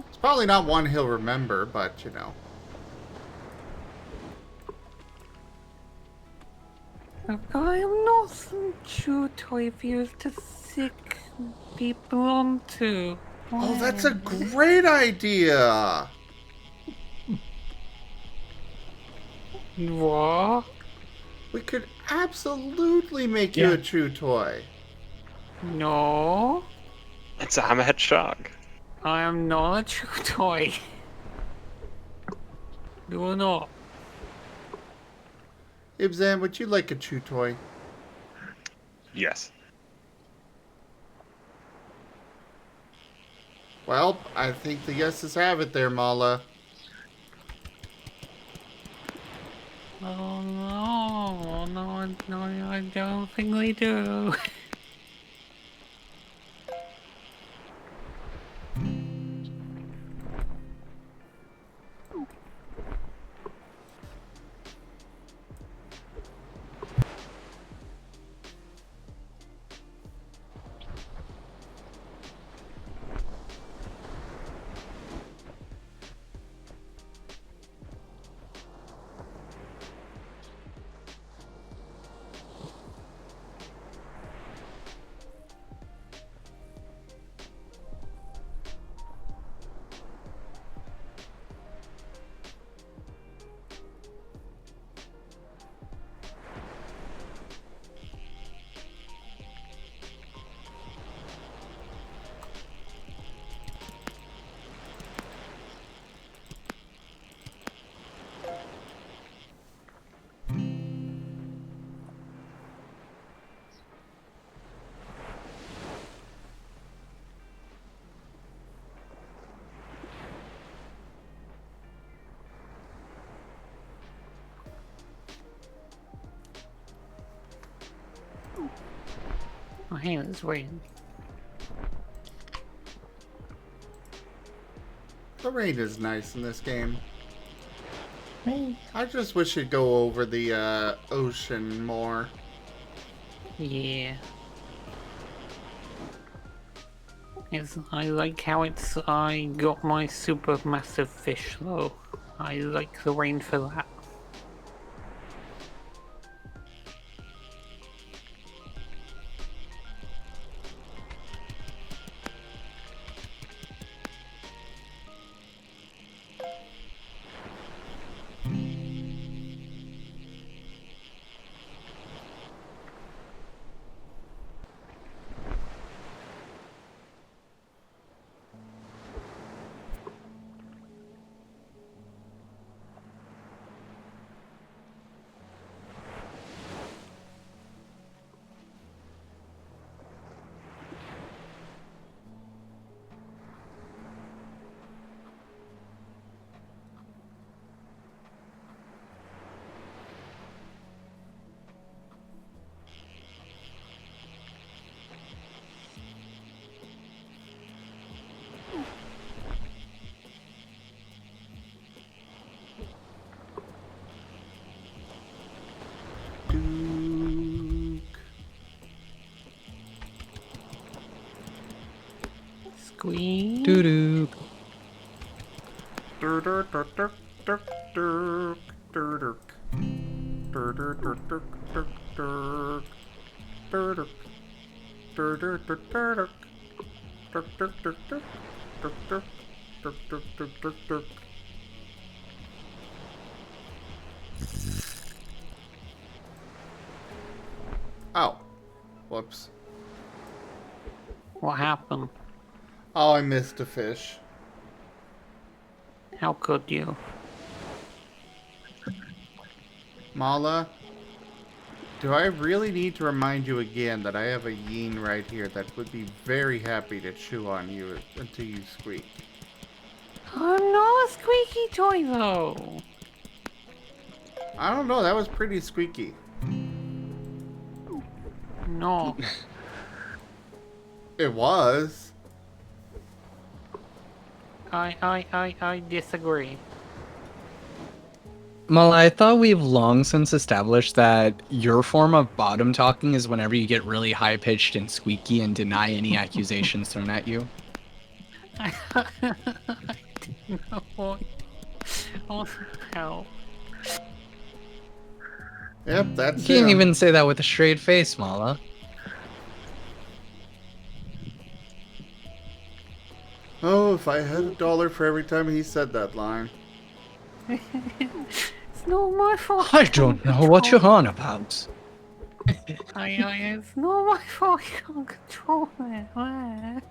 It's probably not one he'll remember, but you know. I am not some chew toy for you to sick people onto. Oh, that's a great idea! What? We could absolutely make you Yeah. a chew toy. No. It's a hammerhead shark. I am not a chew toy. Do not. Ibzan, would you like a chew toy? Yes. Well, I think the yeses have it there, Mala. Oh no, no, I don't think they do. Oh, hey, there's rain. The rain is nice in this game. I just wish it'd go over the ocean more. Yeah. I like how I got my super massive fish though. I like the rain for that. Squeak. Doo-doo. Oh. Whoops. What happened? Oh, I missed a fish. How could you? Mala, do I really need to remind you again that I have a yin right here that would be very happy to chew on you until you squeak? I'm not a squeaky toy though. I don't know, that was pretty squeaky. No. It was. I disagree. Well, I thought we've long since established that your form of bottom talking is whenever you get really high pitched and squeaky and deny any accusations thrown at you. I didn't know what. Oh, hell. Yep, You that's can't it. even say that with a straight face, Mala. Oh, if I had $1 for every time he said that line. It's not my fault. I don't know what you're on about. It's not my fault. I can't control it.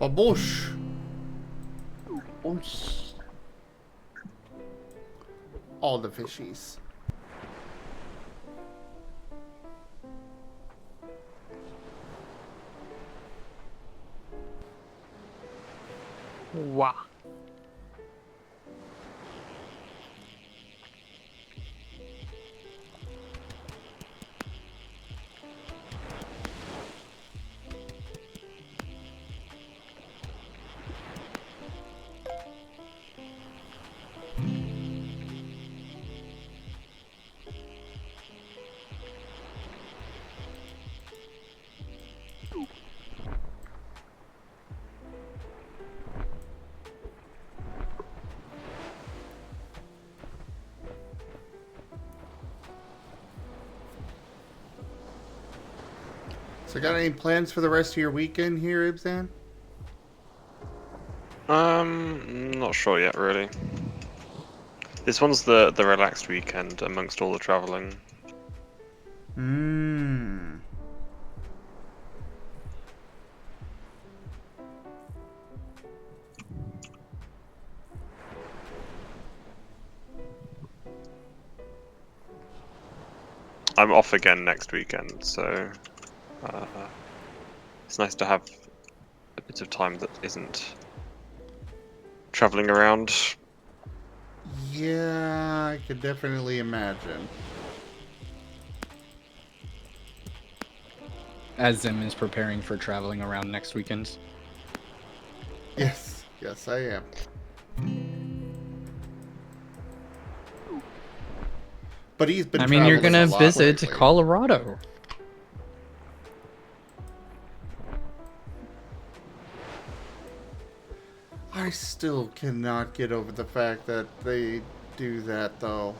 Baboosh! All the fishies. Wow. So, got any plans for the rest of your weekend here, Ibzan? Not sure yet, really. This one's the relaxed weekend amongst all the traveling. Mmm. I'm off again next weekend, so it's nice to have a bit of time that isn't traveling around. Yeah, I could definitely imagine. As Zim is preparing for traveling around next weekend. Yes, yes, I am. But he's been. I mean, you're traveling gonna a lot visit lately. Colorado. I still cannot get over the fact that they do that, though.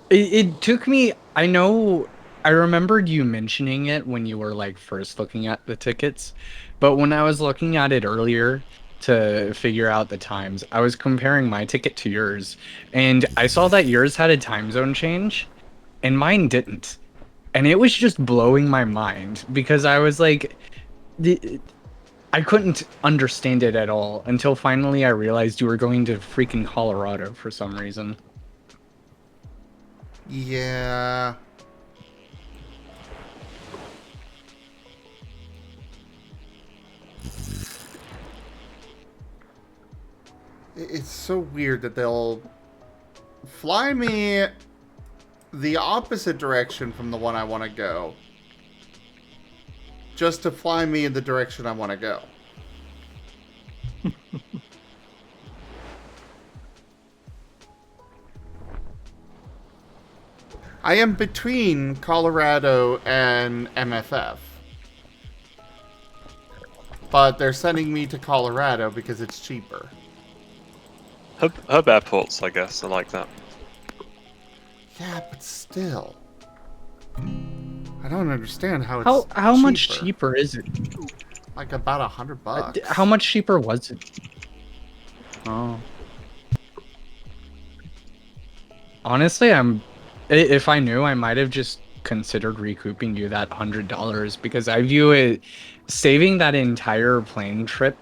It took me. I remembered you mentioning it when you were like first looking at the tickets, but when I was looking at it earlier to figure out the times, I was comparing my ticket to yours, and I saw that yours had a time zone change, and mine didn't. And it was just blowing my mind because I was like, I couldn't understand it at all until finally I realized you were going to freaking Colorado for some reason. Yeah. It's so weird that they'll fly me the opposite direction from the one I want to go, just to fly me in the direction I want to go. I am between Colorado and MFF. But they're sending me to Colorado because it's cheaper. Hub airports, I guess, I like that. Yeah, but still. I don't understand how it's How much cheaper is it? Like about $100. How much cheaper was it? Oh. Honestly, if I knew, I might have just considered recouping you that $100 because I view it saving that entire plane trip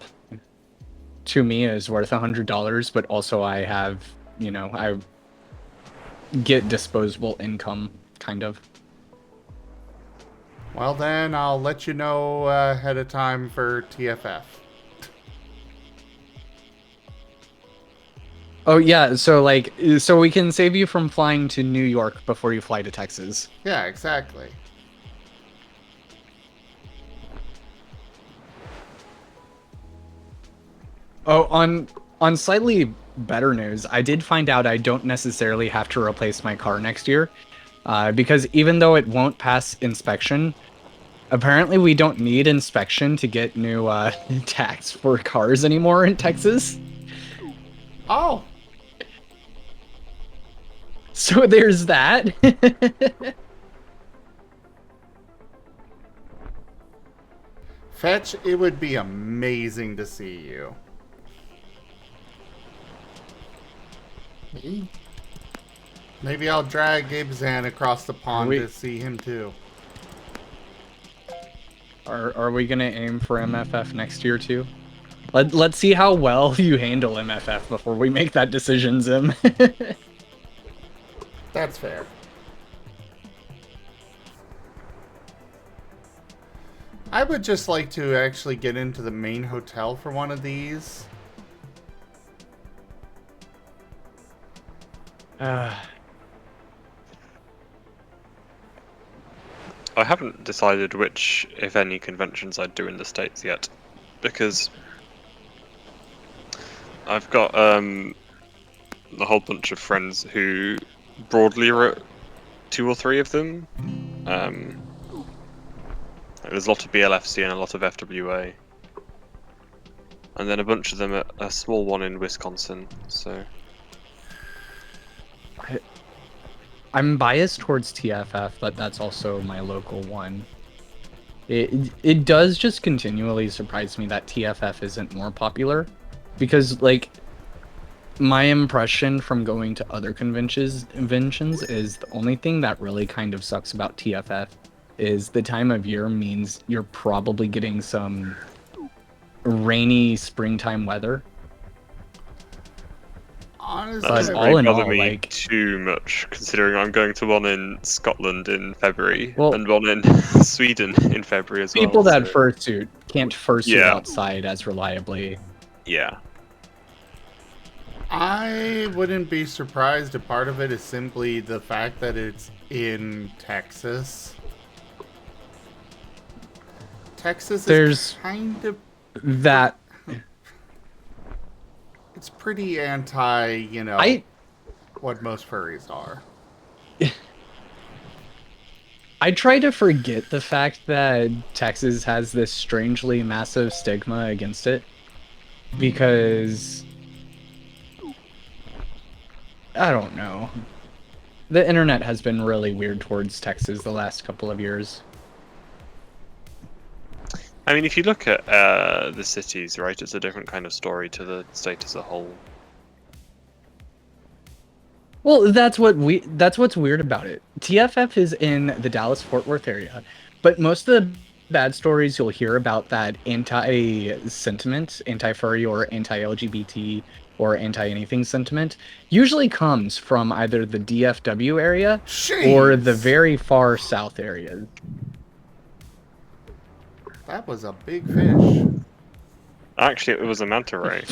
to me is worth $100, but also I have, I get disposable income, kind of. Well then, I'll let you know ahead of time for TFF. Oh yeah, so we can save you from flying to New York before you fly to Texas. Yeah, exactly. Oh, on slightly better news, I did find out I don't necessarily have to replace my car next year, because even though it won't pass inspection, apparently we don't need inspection to get new tax for cars anymore in Texas. Oh. So there's that. Fetch, it would be amazing to see you. Maybe I'll drag Ibzan across the pond to see him too. Are we gonna aim for MFF next year too? Let's see how well you handle MFF before we make that decision, Zim. That's fair. I would just like to actually get into the main hotel for one of these. I haven't decided which, if any, conventions I'd do in the States yet, because I've got a whole bunch of friends who broadly are at 2 or 3 of them. There's a lot of BLFC and a lot of FWA. And then a bunch of them at a small one in Wisconsin, so I'm biased towards TFF, but that's also my local one. It does just continually surprise me that TFF isn't more popular, because like my impression from going to other conventions is the only thing that really kind of sucks about TFF is the time of year means you're probably getting some rainy springtime weather. Honestly, But Doesn't all really in bother all, me like too much, considering I'm going to one in Scotland in February Well- and one in Sweden in February as people well. that so- fursuit can't fursuit Yeah. outside as reliably. Yeah. I wouldn't be surprised if part of it is simply the fact that it's in Texas. Texas There's is kind of... that It's pretty anti, you know, what most furries are. I try to forget the fact that Texas has this strangely massive stigma against it, because I don't know. The internet has been really weird towards Texas the last couple of years. I mean, if you look at the cities, right, it's a different kind of story to the state as a whole. Well, that's what's weird about it. TFF is in the Dallas-Fort Worth area, but most of the bad stories you'll hear about that anti-sentiment, anti-furry or anti-LGBT or anti-anything sentiment usually comes from either the DFW area or the Jeez! very far south area. That was a big fish. Actually, it was a manta ray.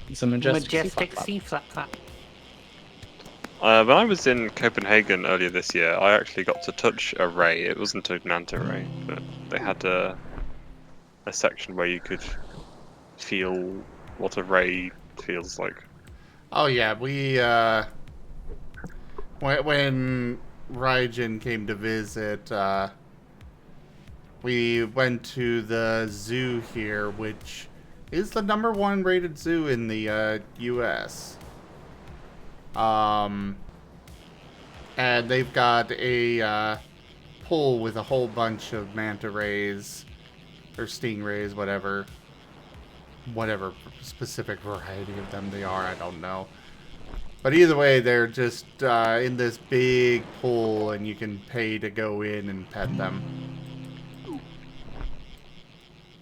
It's a majestic Majestic sea flap. sea flap. When I was in Copenhagen earlier this year, I actually got to touch a ray. It wasn't a manta ray, but they had a section where you could feel what a ray feels like. Oh yeah, we when Rdyjin came to visit, we went to the zoo here, which is the #1 rated zoo in the US. And they've got a pool with a whole bunch of manta rays or stingrays, whatever specific variety of them they are, I don't know. But either way, they're just in this big pool, and you can pay to go in and pet them.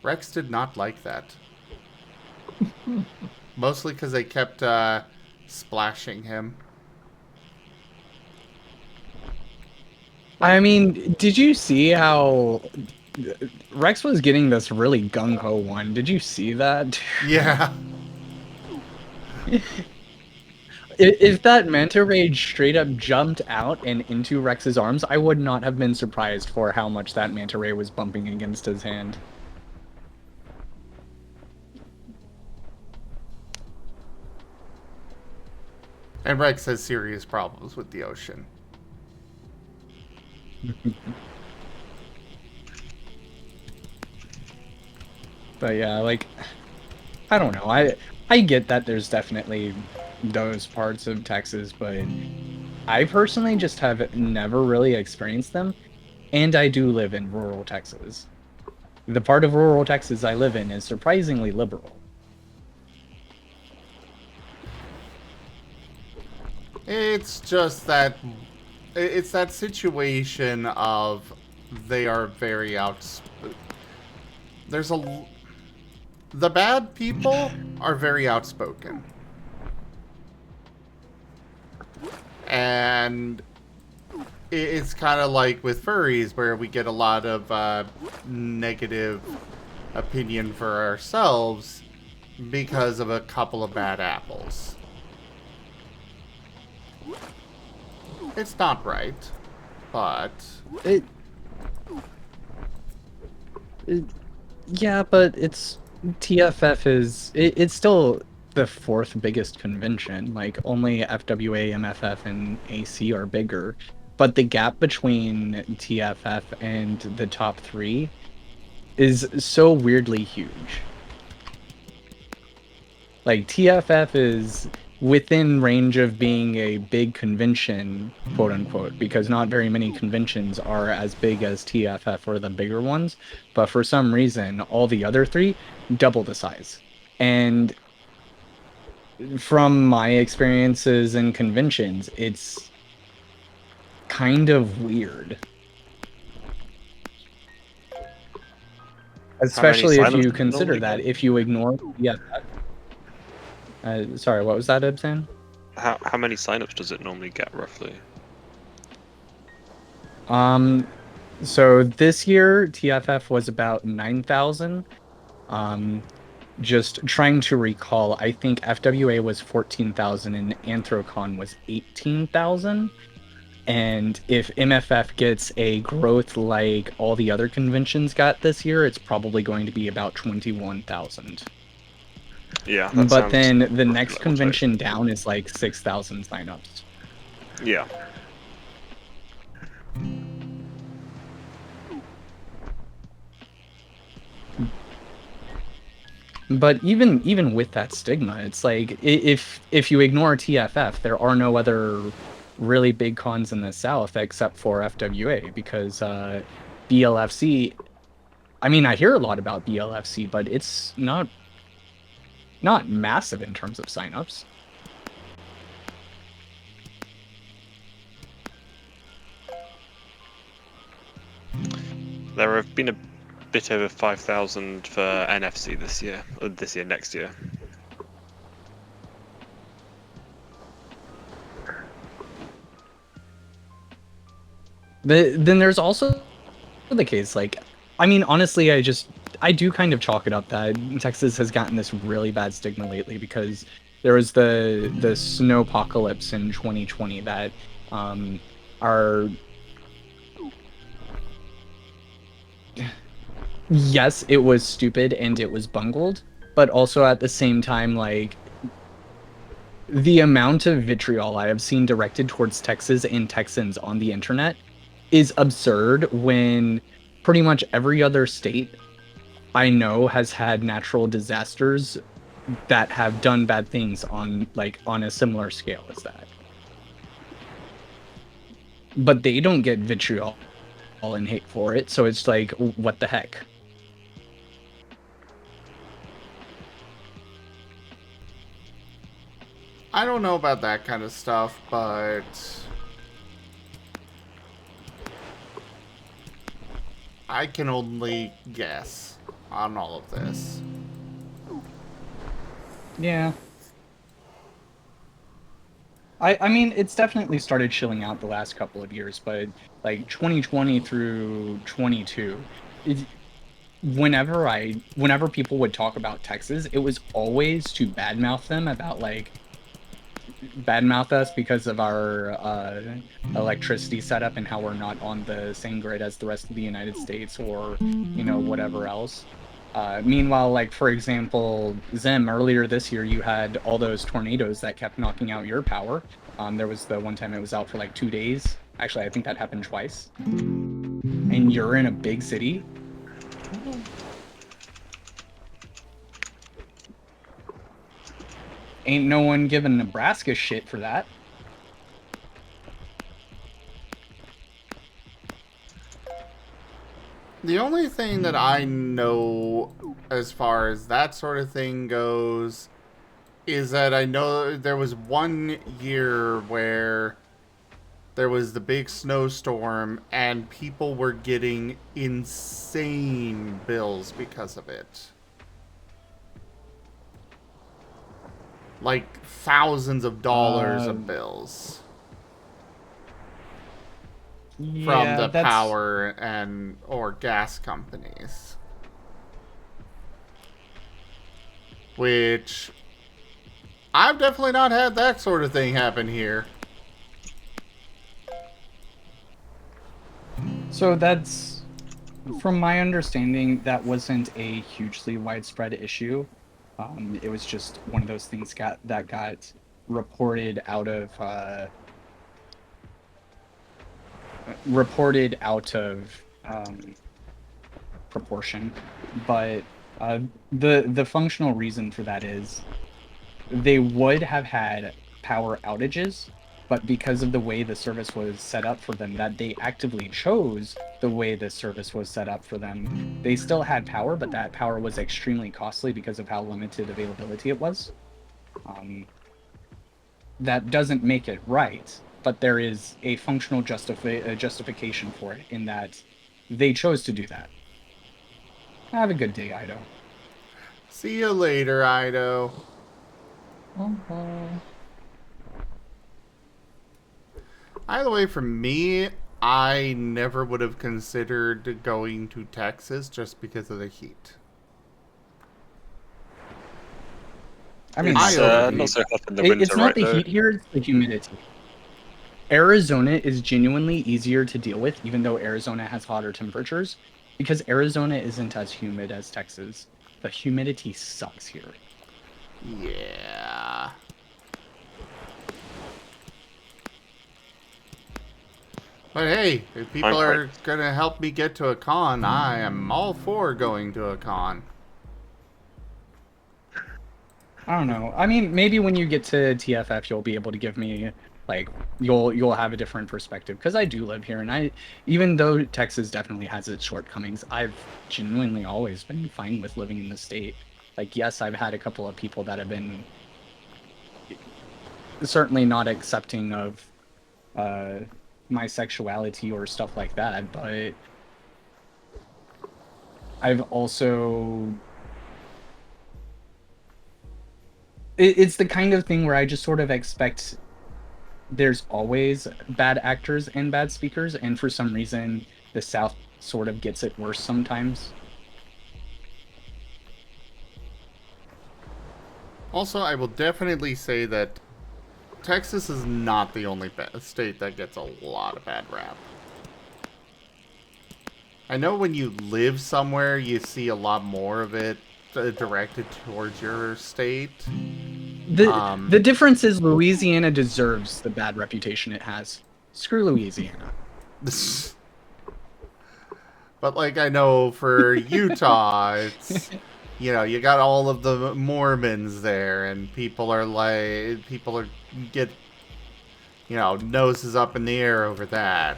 Rex did not like that. Mostly because they kept splashing him. I mean, did you see how Rex was getting this really gung-ho one? Did you see that? Yeah. If that manta ray straight up jumped out and into Rex's arms, I would not have been surprised for how much that manta ray was bumping against his hand. And Rex has serious problems with the ocean. But yeah, like, I don't know. I get that there's definitely those parts of Texas, but I personally just have never really experienced them, and I do live in rural Texas. The part of rural Texas I live in is surprisingly liberal. It's just that it's that situation of they are very the bad people are very outspoken. And it's kind of like with furries, where we get a lot of negative opinion for ourselves because of a couple of bad apples. It's not right, but... Yeah, but it's... TFF is... It's still the fourth biggest convention. Like, only FWA, MFF, and AC are bigger. But the gap between TFF and the top three is so weirdly huge. Like, TFF is within range of being a big convention, quote unquote, because not very many conventions are as big as TFF or the bigger ones. But for some reason, all the other three double the size. And from my experiences in conventions, it's kind of weird. Especially if you consider that if you ignore sorry, what was that, Ibsan? How many signups does it normally get roughly? So this year TFF was about 9,000. Just trying to recall, I think FWA was 14,000 and Anthrocon was 18,000. And if MFF gets a growth like all the other conventions got this year, it's probably going to be about 21,000. Yeah, but then the next convention down is like 6,000 signups. Yeah. But even with that stigma, it's like if you ignore TFF, there are no other really big cons in the South except for FWA, because BLFC. I mean, I hear a lot about BLFC, but it's not massive in terms of signups. There have been a bit over 5,000 for NFC this year, or next year. Then there's also the case, like, I mean, honestly, I do kind of chalk it up that Texas has gotten this really bad stigma lately because there was the snowpocalypse in 2020 that are. Yes, it was stupid and it was bungled, but also at the same time, like, the amount of vitriol I have seen directed towards Texas and Texans on the internet is absurd when pretty much every other state I know has had natural disasters that have done bad things on a similar scale as that. But they don't get vitriol and hate for it, so it's like, what the heck? I don't know about that kind of stuff, but I can only guess on all of this. Yeah. I mean, it's definitely started chilling out the last couple of years, but like 2020 through 22, whenever people would talk about Texas, it was always to badmouth them about badmouth us because of our electricity setup and how we're not on the same grid as the rest of the United States, or whatever else. Meanwhile, like, for example, Zim, earlier this year, you had all those tornadoes that kept knocking out your power. There was the one time it was out for like 2 days. Actually, I think that happened twice. And you're in a big city. Ain't no one giving Nebraska shit for that. The only thing that I know as far as that sort of thing goes is that I know there was one year where there was the big snowstorm and people were getting insane bills because of it. Like thousands of dollars of bills. From the power and or gas companies. Which I've definitely not had that sort of thing happen here. So that's, from my understanding, that wasn't a hugely widespread issue. It was just one of those things that got reported out of proportion. But the functional reason for that is they would have had power outages, but because of the way the service was set up for them, that they actively chose the way the service was set up for them, they still had power, but that power was extremely costly because of how limited availability it was. That doesn't make it right, but there is a functional justification for it in that they chose to do that. Have a good day, Ido. See you later, Ido. Either way, for me, I never would have considered going to Texas just because of the heat. I mean, It's I not so hot in the winter, it's not right? the Though. heat here, it's the humidity. Arizona is genuinely easier to deal with, even though Arizona has hotter temperatures, because Arizona isn't as humid as Texas. The humidity sucks here. Yeah. But hey, if people are gonna help me get to a con, I am all for going to a con. I don't know. I mean, maybe when you get to TFF, you'll be able to give me like you'll have a different perspective because I do live here, and even though Texas definitely has its shortcomings, I've genuinely always been fine with living in the state. Like, yes, I've had a couple of people that have been certainly not accepting of my sexuality or stuff like that, but I've also it's the kind of thing where I just sort of expect there's always bad actors and bad speakers, and for some reason the South sort of gets it worse sometimes. Also, I will definitely say that Texas is not the only state that gets a lot of bad rap. I know when you live somewhere, you see a lot more of it directed towards your state. The difference is Louisiana deserves the bad reputation it has. Screw Louisiana. But like I know for Utah, it's you know, you got all of the Mormons there, and people are get, you know, noses up in the air over that.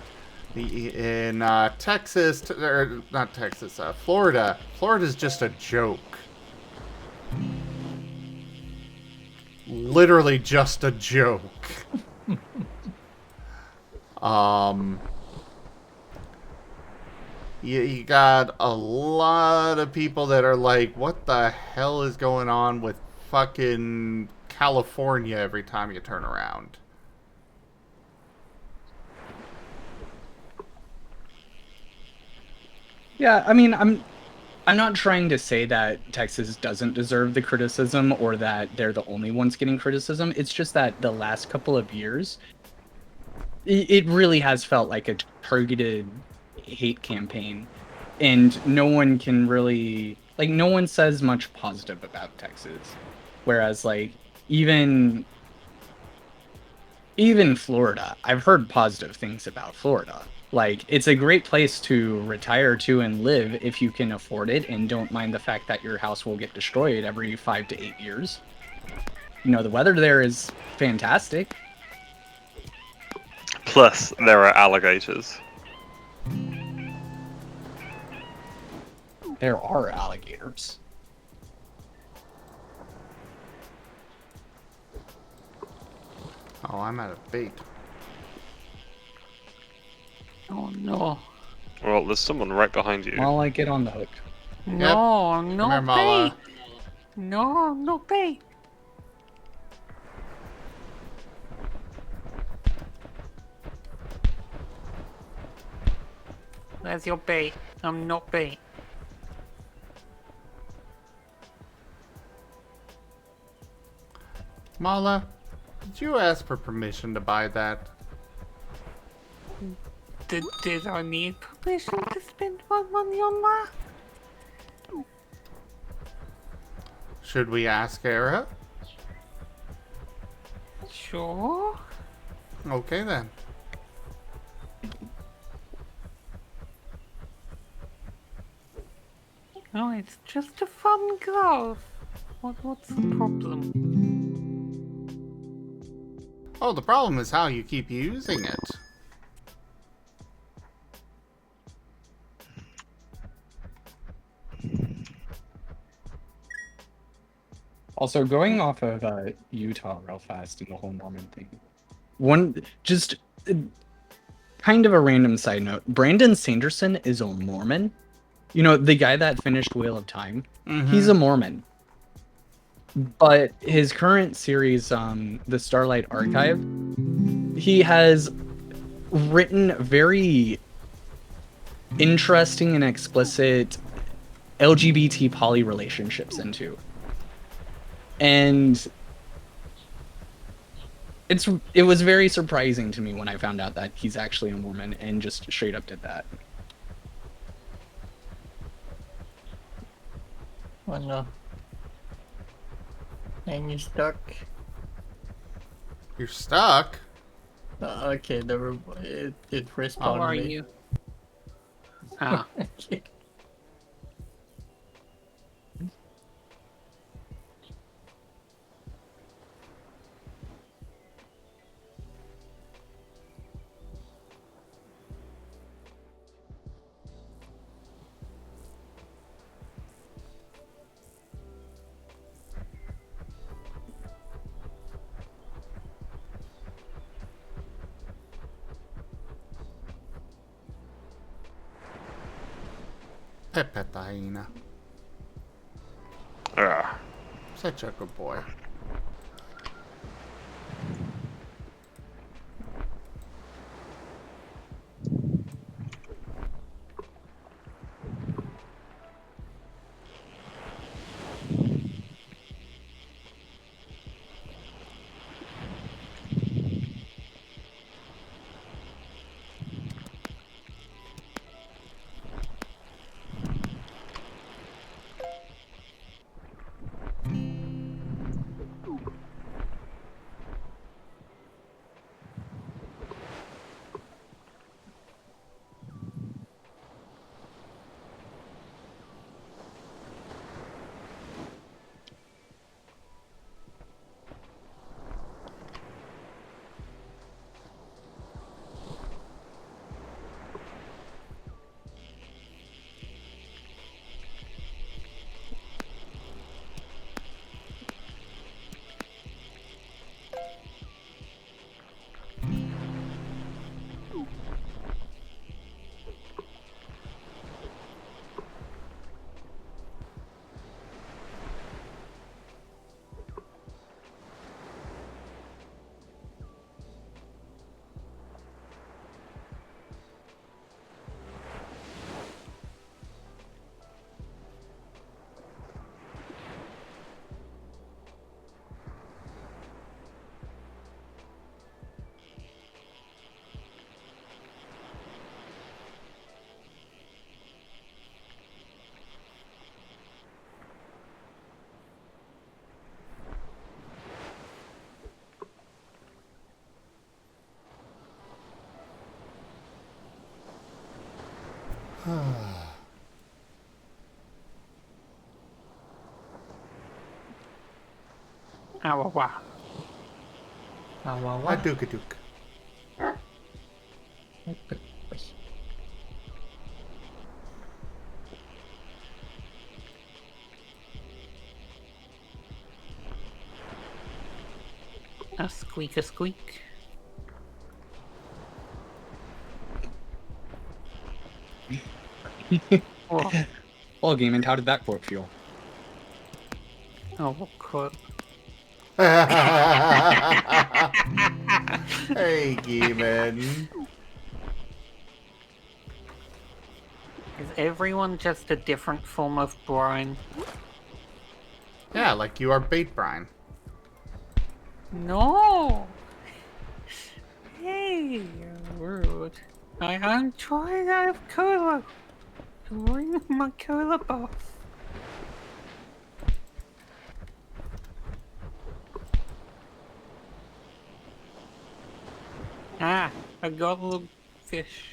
In Texas, or not Texas, Florida's just a joke. Literally just a joke. You got a lot of people that are like, what the hell is going on with fucking California every time you turn around? Yeah, I mean, I'm not trying to say that Texas doesn't deserve the criticism or that they're the only ones getting criticism. It's just that the last couple of years, it really has felt like a targeted hate campaign, and no one can really, like, no one says much positive about Texas. Whereas, like, even Florida, I've heard positive things about Florida. Like, it's a great place to retire to and live if you can afford it and don't mind the fact that your house will get destroyed every 5 to 8 years. You know, the weather there is fantastic. Plus, there are alligators. There are alligators. Oh, I'm out of bait. Oh no. Well, there's someone right behind you. While I get on the hook. No, no Come here, Mala. bait. No, no bait. There's your bait. I'm not bait. Mala, did you ask for permission to buy that? Did I need permission to spend my money on that? Should we ask Era? Sure. Okay then. Oh, it's just a fun glove. What's the problem? Oh, the problem is how you keep using it. Also, going off of Utah real fast and the whole Mormon thing. One, just kind of a random side note. Brandon Sanderson is a Mormon. You know, the guy that finished Wheel of Time. He's a Mormon. But his current series, The Starlight Archive, he has written very interesting and explicit LGBT poly relationships into. And it was very surprising to me when I found out that he's actually a Mormon and just straight up did that. Oh no. And you're stuck. You're stuck? Okay, it respawned How are me. you? Ah. Okay. Pepetaina. Ah. Such a good boy. Awawa. Hadookadook. A squeak a squeak. Oh, Well, Gaming, how did that quote feel? oh, quote. Hey, Geeman. Is everyone just a different form of brine? Yeah, like you are bait brine. No! Hey, you're rude. I'm trying out of cola. Bring my cola box. Ah, I got a little fish.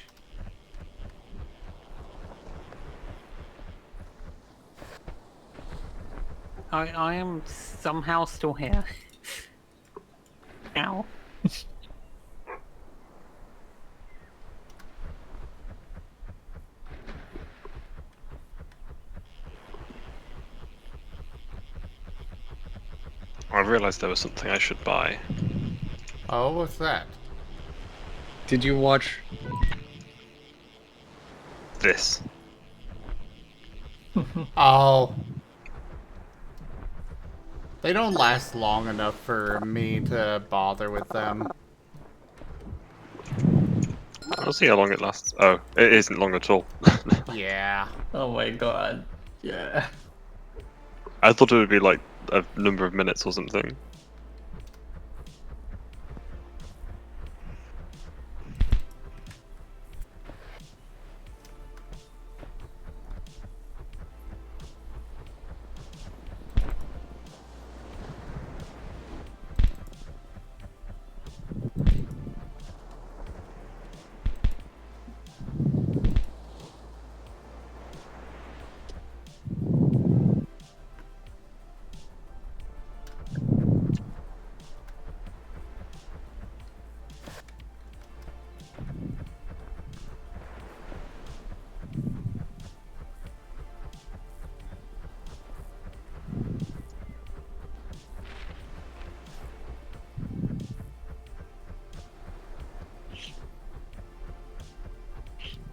I am somehow still here. Ow. I realised there was something I should buy. Oh, what's that? Did you watch? This. Oh. They don't last long enough for me to bother with them. I'll see how long it lasts. Oh, it isn't long at all. Yeah. Oh my god. Yeah. I thought it would be like a number of minutes or something.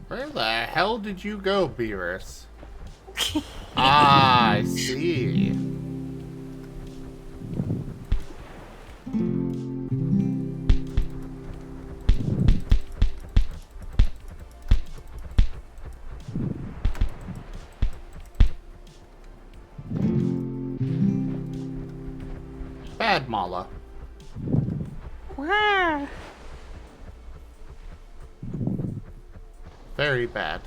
Where the hell did you go, Beerus? Ah, I see. Bad Mala. Wow. Very bad.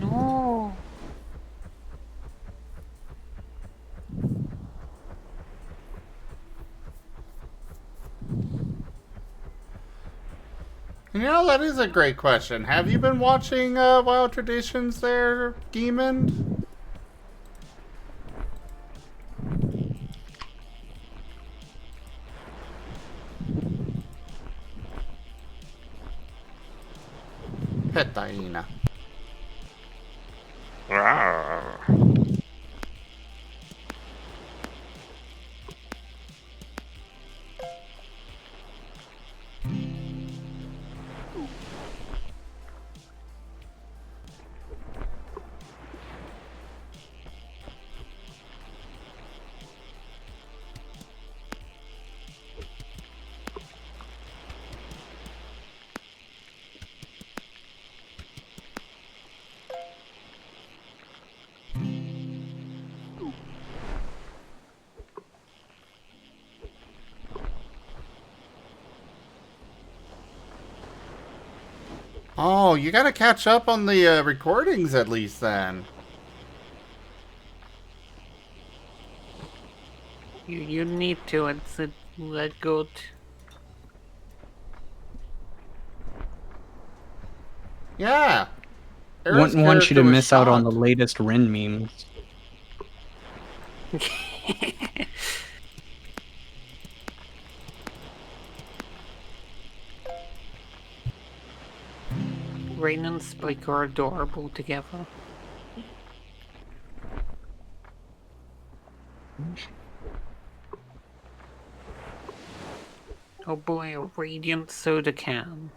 No. You know, that is a great question. Have you been watching Wild Traditions there, Demon? Pet hyena. Rawr. Oh, you gotta catch up on the recordings at least then. You need to. It's that good. Yeah. Era's Wouldn't want you to character was miss out on the shot. latest Ren memes. Rain and Spike are adorable together. Oh boy, a radiant soda can.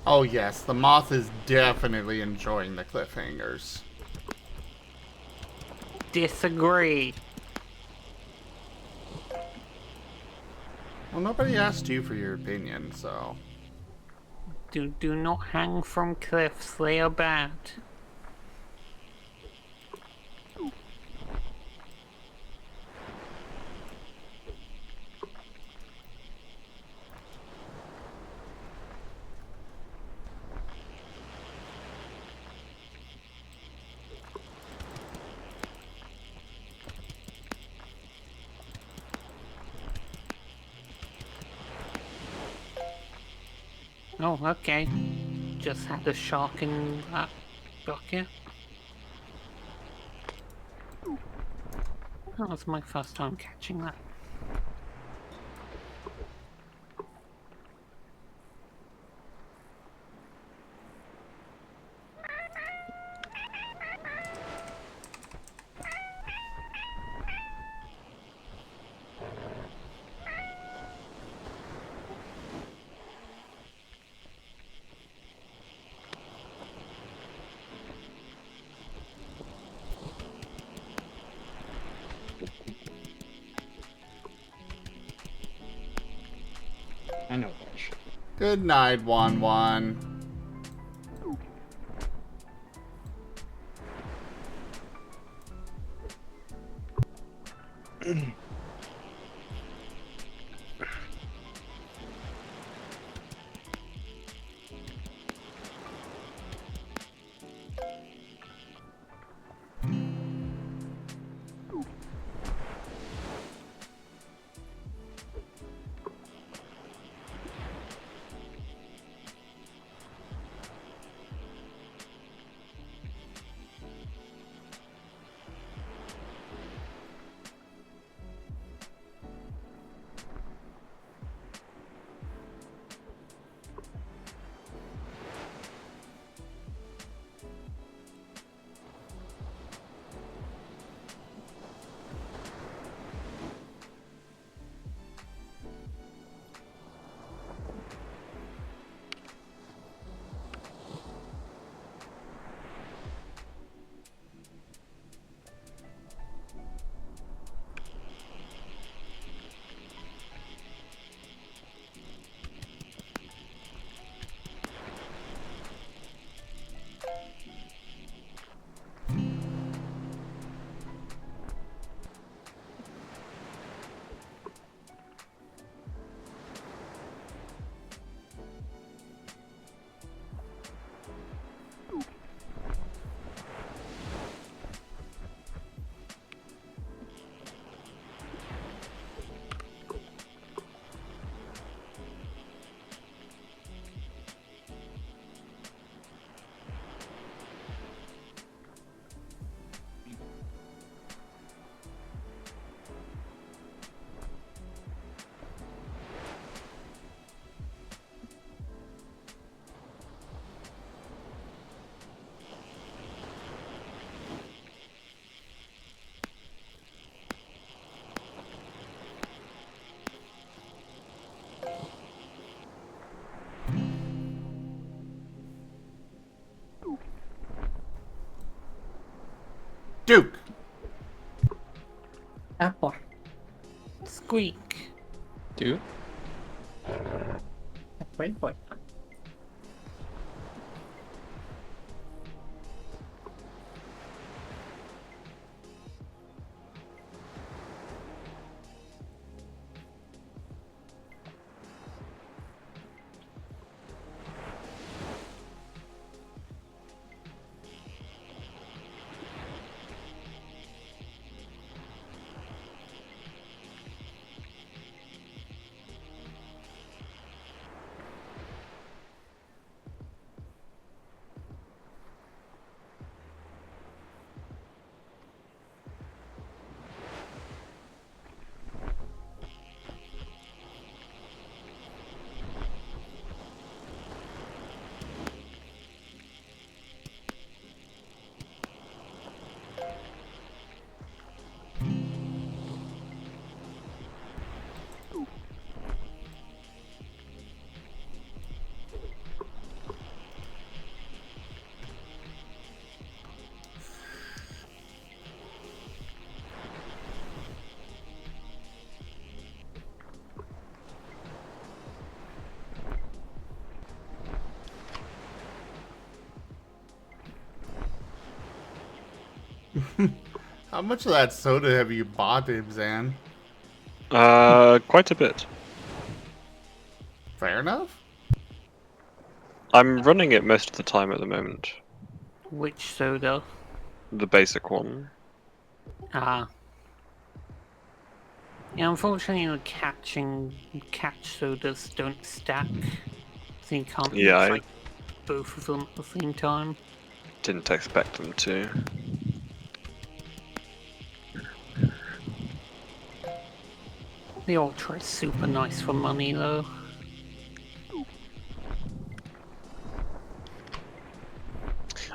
Oh yes, the moth is definitely enjoying the cliffhangers. Disagree. Well, nobody asked you for your opinion, so... Do not hang from cliffs, they are bad. Oh, okay. Just had a shark in that bucket. That was my first time catching that. I know that shit. Good night, Wan Wan. Duke! Apple. Squeak. Dude? Wait, boy. How much of that soda have you bought, Ibzan? Quite a bit. Fair enough? I'm running it most of the time at the moment. Which soda? The basic one. Ah. Yeah, unfortunately the catch sodas don't stack. So So you can't Yeah, use I- like both of them at the same time. Didn't expect them to. The Ultra is super nice for money though.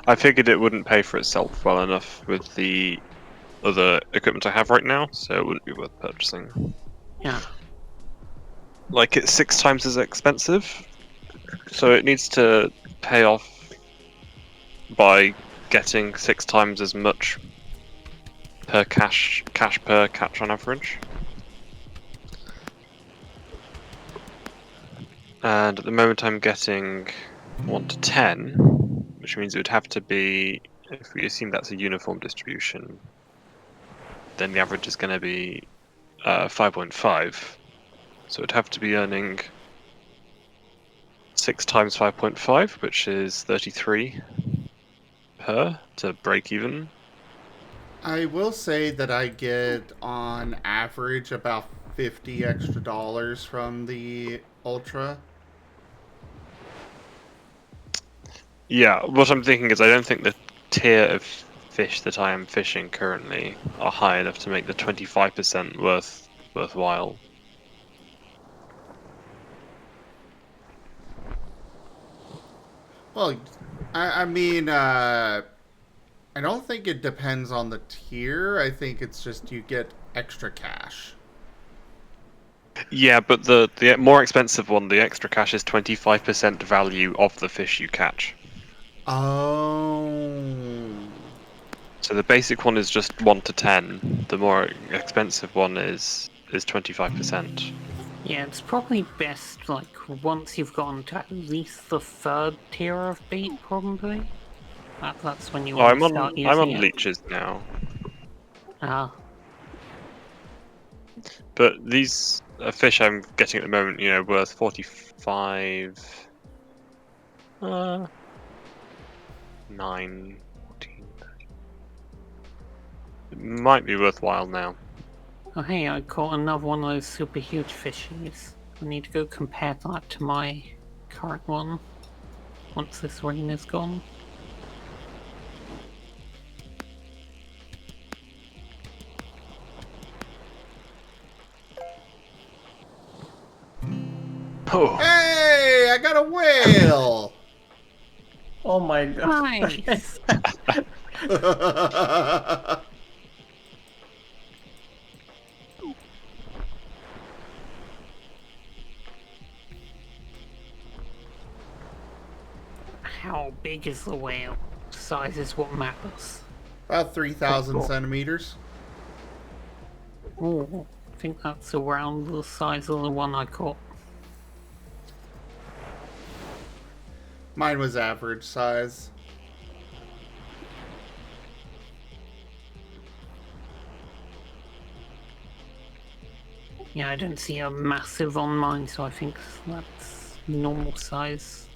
I figured it wouldn't pay for itself well enough with the other equipment I have right now, so it wouldn't be worth purchasing. Yeah. Like, it's 6 times as expensive, so it needs to pay off by getting 6 times as much per cash per catch on average. And at the moment I'm getting 1 to 10, which means it would have to be, if we assume that's a uniform distribution, then the average is going to be 5.5. So it'd have to be earning 6 times 5.5, which is 33 per to break even. I will say that I get on average about $50 extra from the Ultra. Yeah, what I'm thinking is I don't think the tier of fish that I am fishing currently are high enough to make the 25% worthwhile. Well, I mean, I don't think it depends on the tier. I think it's just you get extra cash. Yeah, but the more expensive one, the extra cash is 25% value of the fish you catch. Oh. So the basic one is just 1 to 10. The more expensive one is 25%. Yeah, it's probably best, like, once you've gotten to at least the third tier of bait, probably. That's when you Oh, want to start I'm using on it. leeches now, Ah, but these fish I'm getting at the moment, worth 45. 9, 14. It might be worthwhile now. oh hey, I caught another one of those super huge fishies. I need to go compare that to my current one, once this rain is gone. Oh, Hey, I got a whale! Oh my god. Nice! How big is the whale? Size is what matters. About 3,000 Cool. centimeters. Oh, I think that's around the size of the one I caught. Mine was average size. Yeah, I don't see a massive on mine, so I think that's normal size.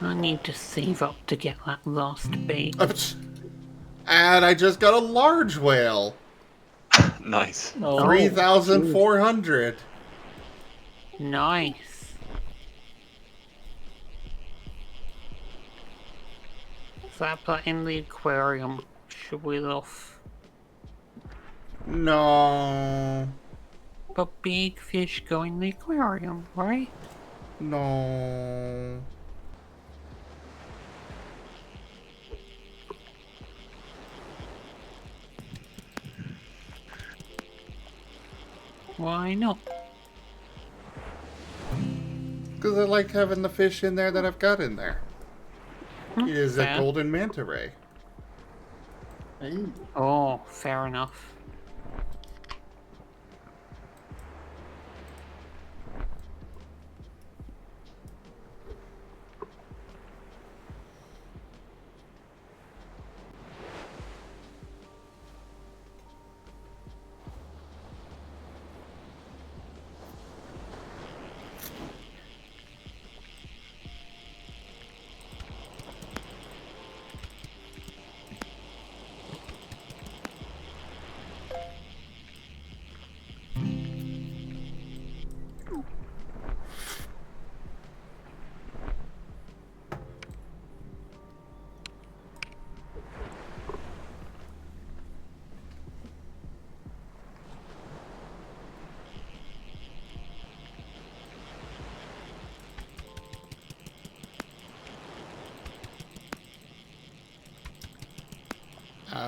I need to save up to get that last bait. And I just got a large whale. nice. Oh, 3,400. Nice. Zap that in the aquarium. Should we off? No. But big fish go in the aquarium, right? No. Why not? Because I like having the fish in there that I've got in there. It is a Fair. golden manta ray. hey. Oh, fair enough.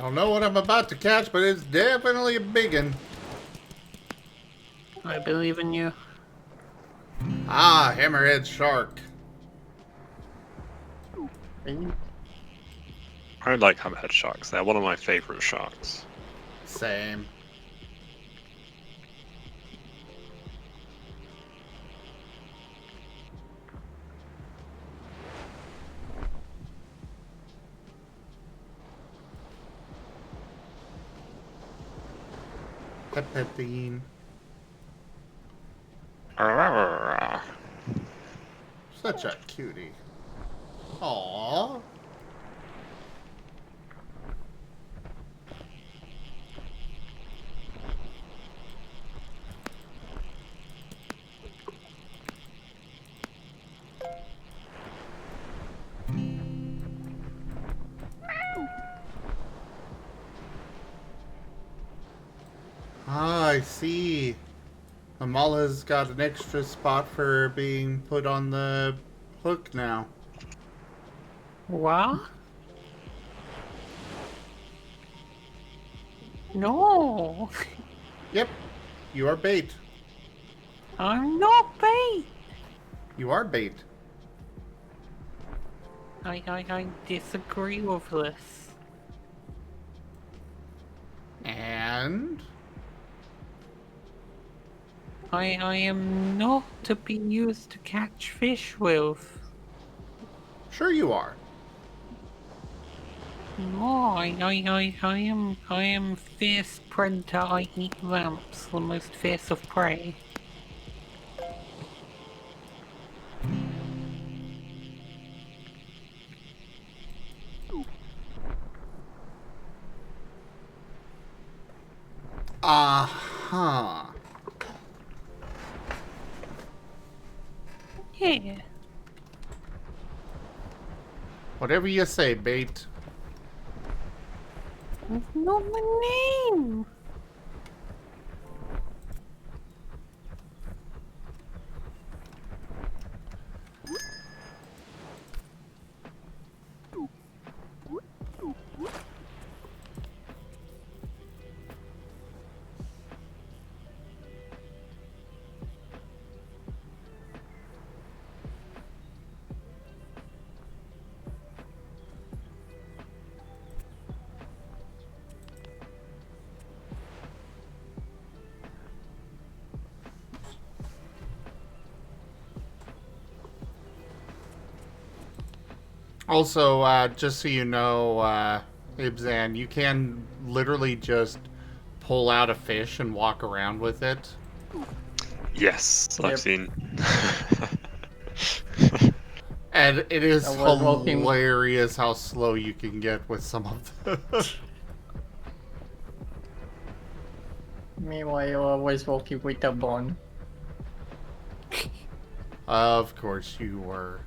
I don't know what I'm about to catch, but it's definitely a biggin. I believe in you. Ah, hammerhead shark. I like hammerhead sharks. They're one of my favorite sharks. Same. Pepine. Such a cutie. Aww. Ah, I see. Amala's got an extra spot for being put on the hook now. What? No, Yep, you are bait. I'm not bait. You are bait. I disagree with this. And I am not to be used to catch fish with. sure you are. No, I am fierce predator. I eat ramps, the most fierce of prey. Uh-huh. Yeah. Whatever you say, bait. That's not my name. Also, just so you know, Ibzan, you can literally just pull out a fish and walk around with it. Yes, I've Yep. seen. And it is I was walking- hilarious how slow you can get with some of them. Meanwhile, I was walking with a bone. Of course you were.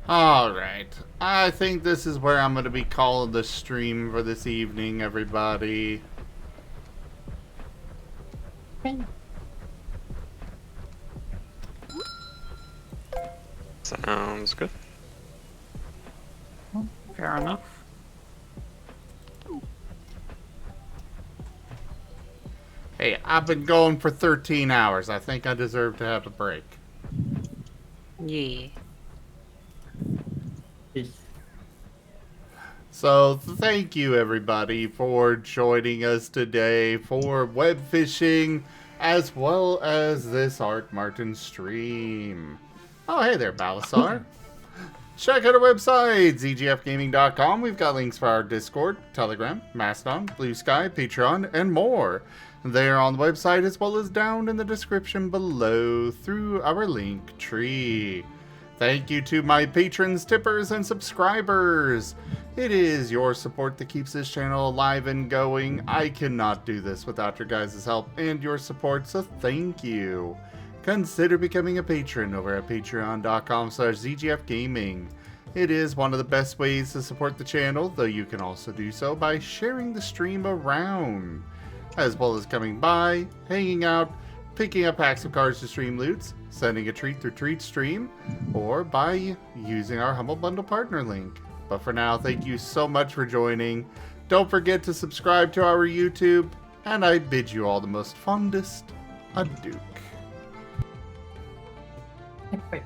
Alright. I think this is where I'm going to be calling the stream for this evening, everybody. Sounds good. Fair enough. Hey, I've been going for 13 hours. I think I deserve to have a break. Yeah. So, thank you everybody for joining us today for web fishing as well as this Art Marten stream. Oh, hey there, Balasar. Check out our website, zgfgaming.com. We've got links for our Discord, Telegram, Mastodon, Blue Sky, Patreon, and more. They're on the website as well as down in the description below through our link tree. Thank you to my patrons, tippers, and subscribers. It is your support that keeps this channel alive and going. I cannot do this without your guys' help and your support, so thank you. Consider becoming a patron over at patreon.com/zgfgaming. It is one of the best ways to support the channel, though you can also do so by sharing the stream around, as well as coming by, hanging out, picking up packs of cards to stream loots, sending a treat through Treat Stream, or by using our Humble Bundle partner link. But for now, thank you so much for joining. Don't forget to subscribe to our YouTube, and I bid you all the most fondest adieu. Bye.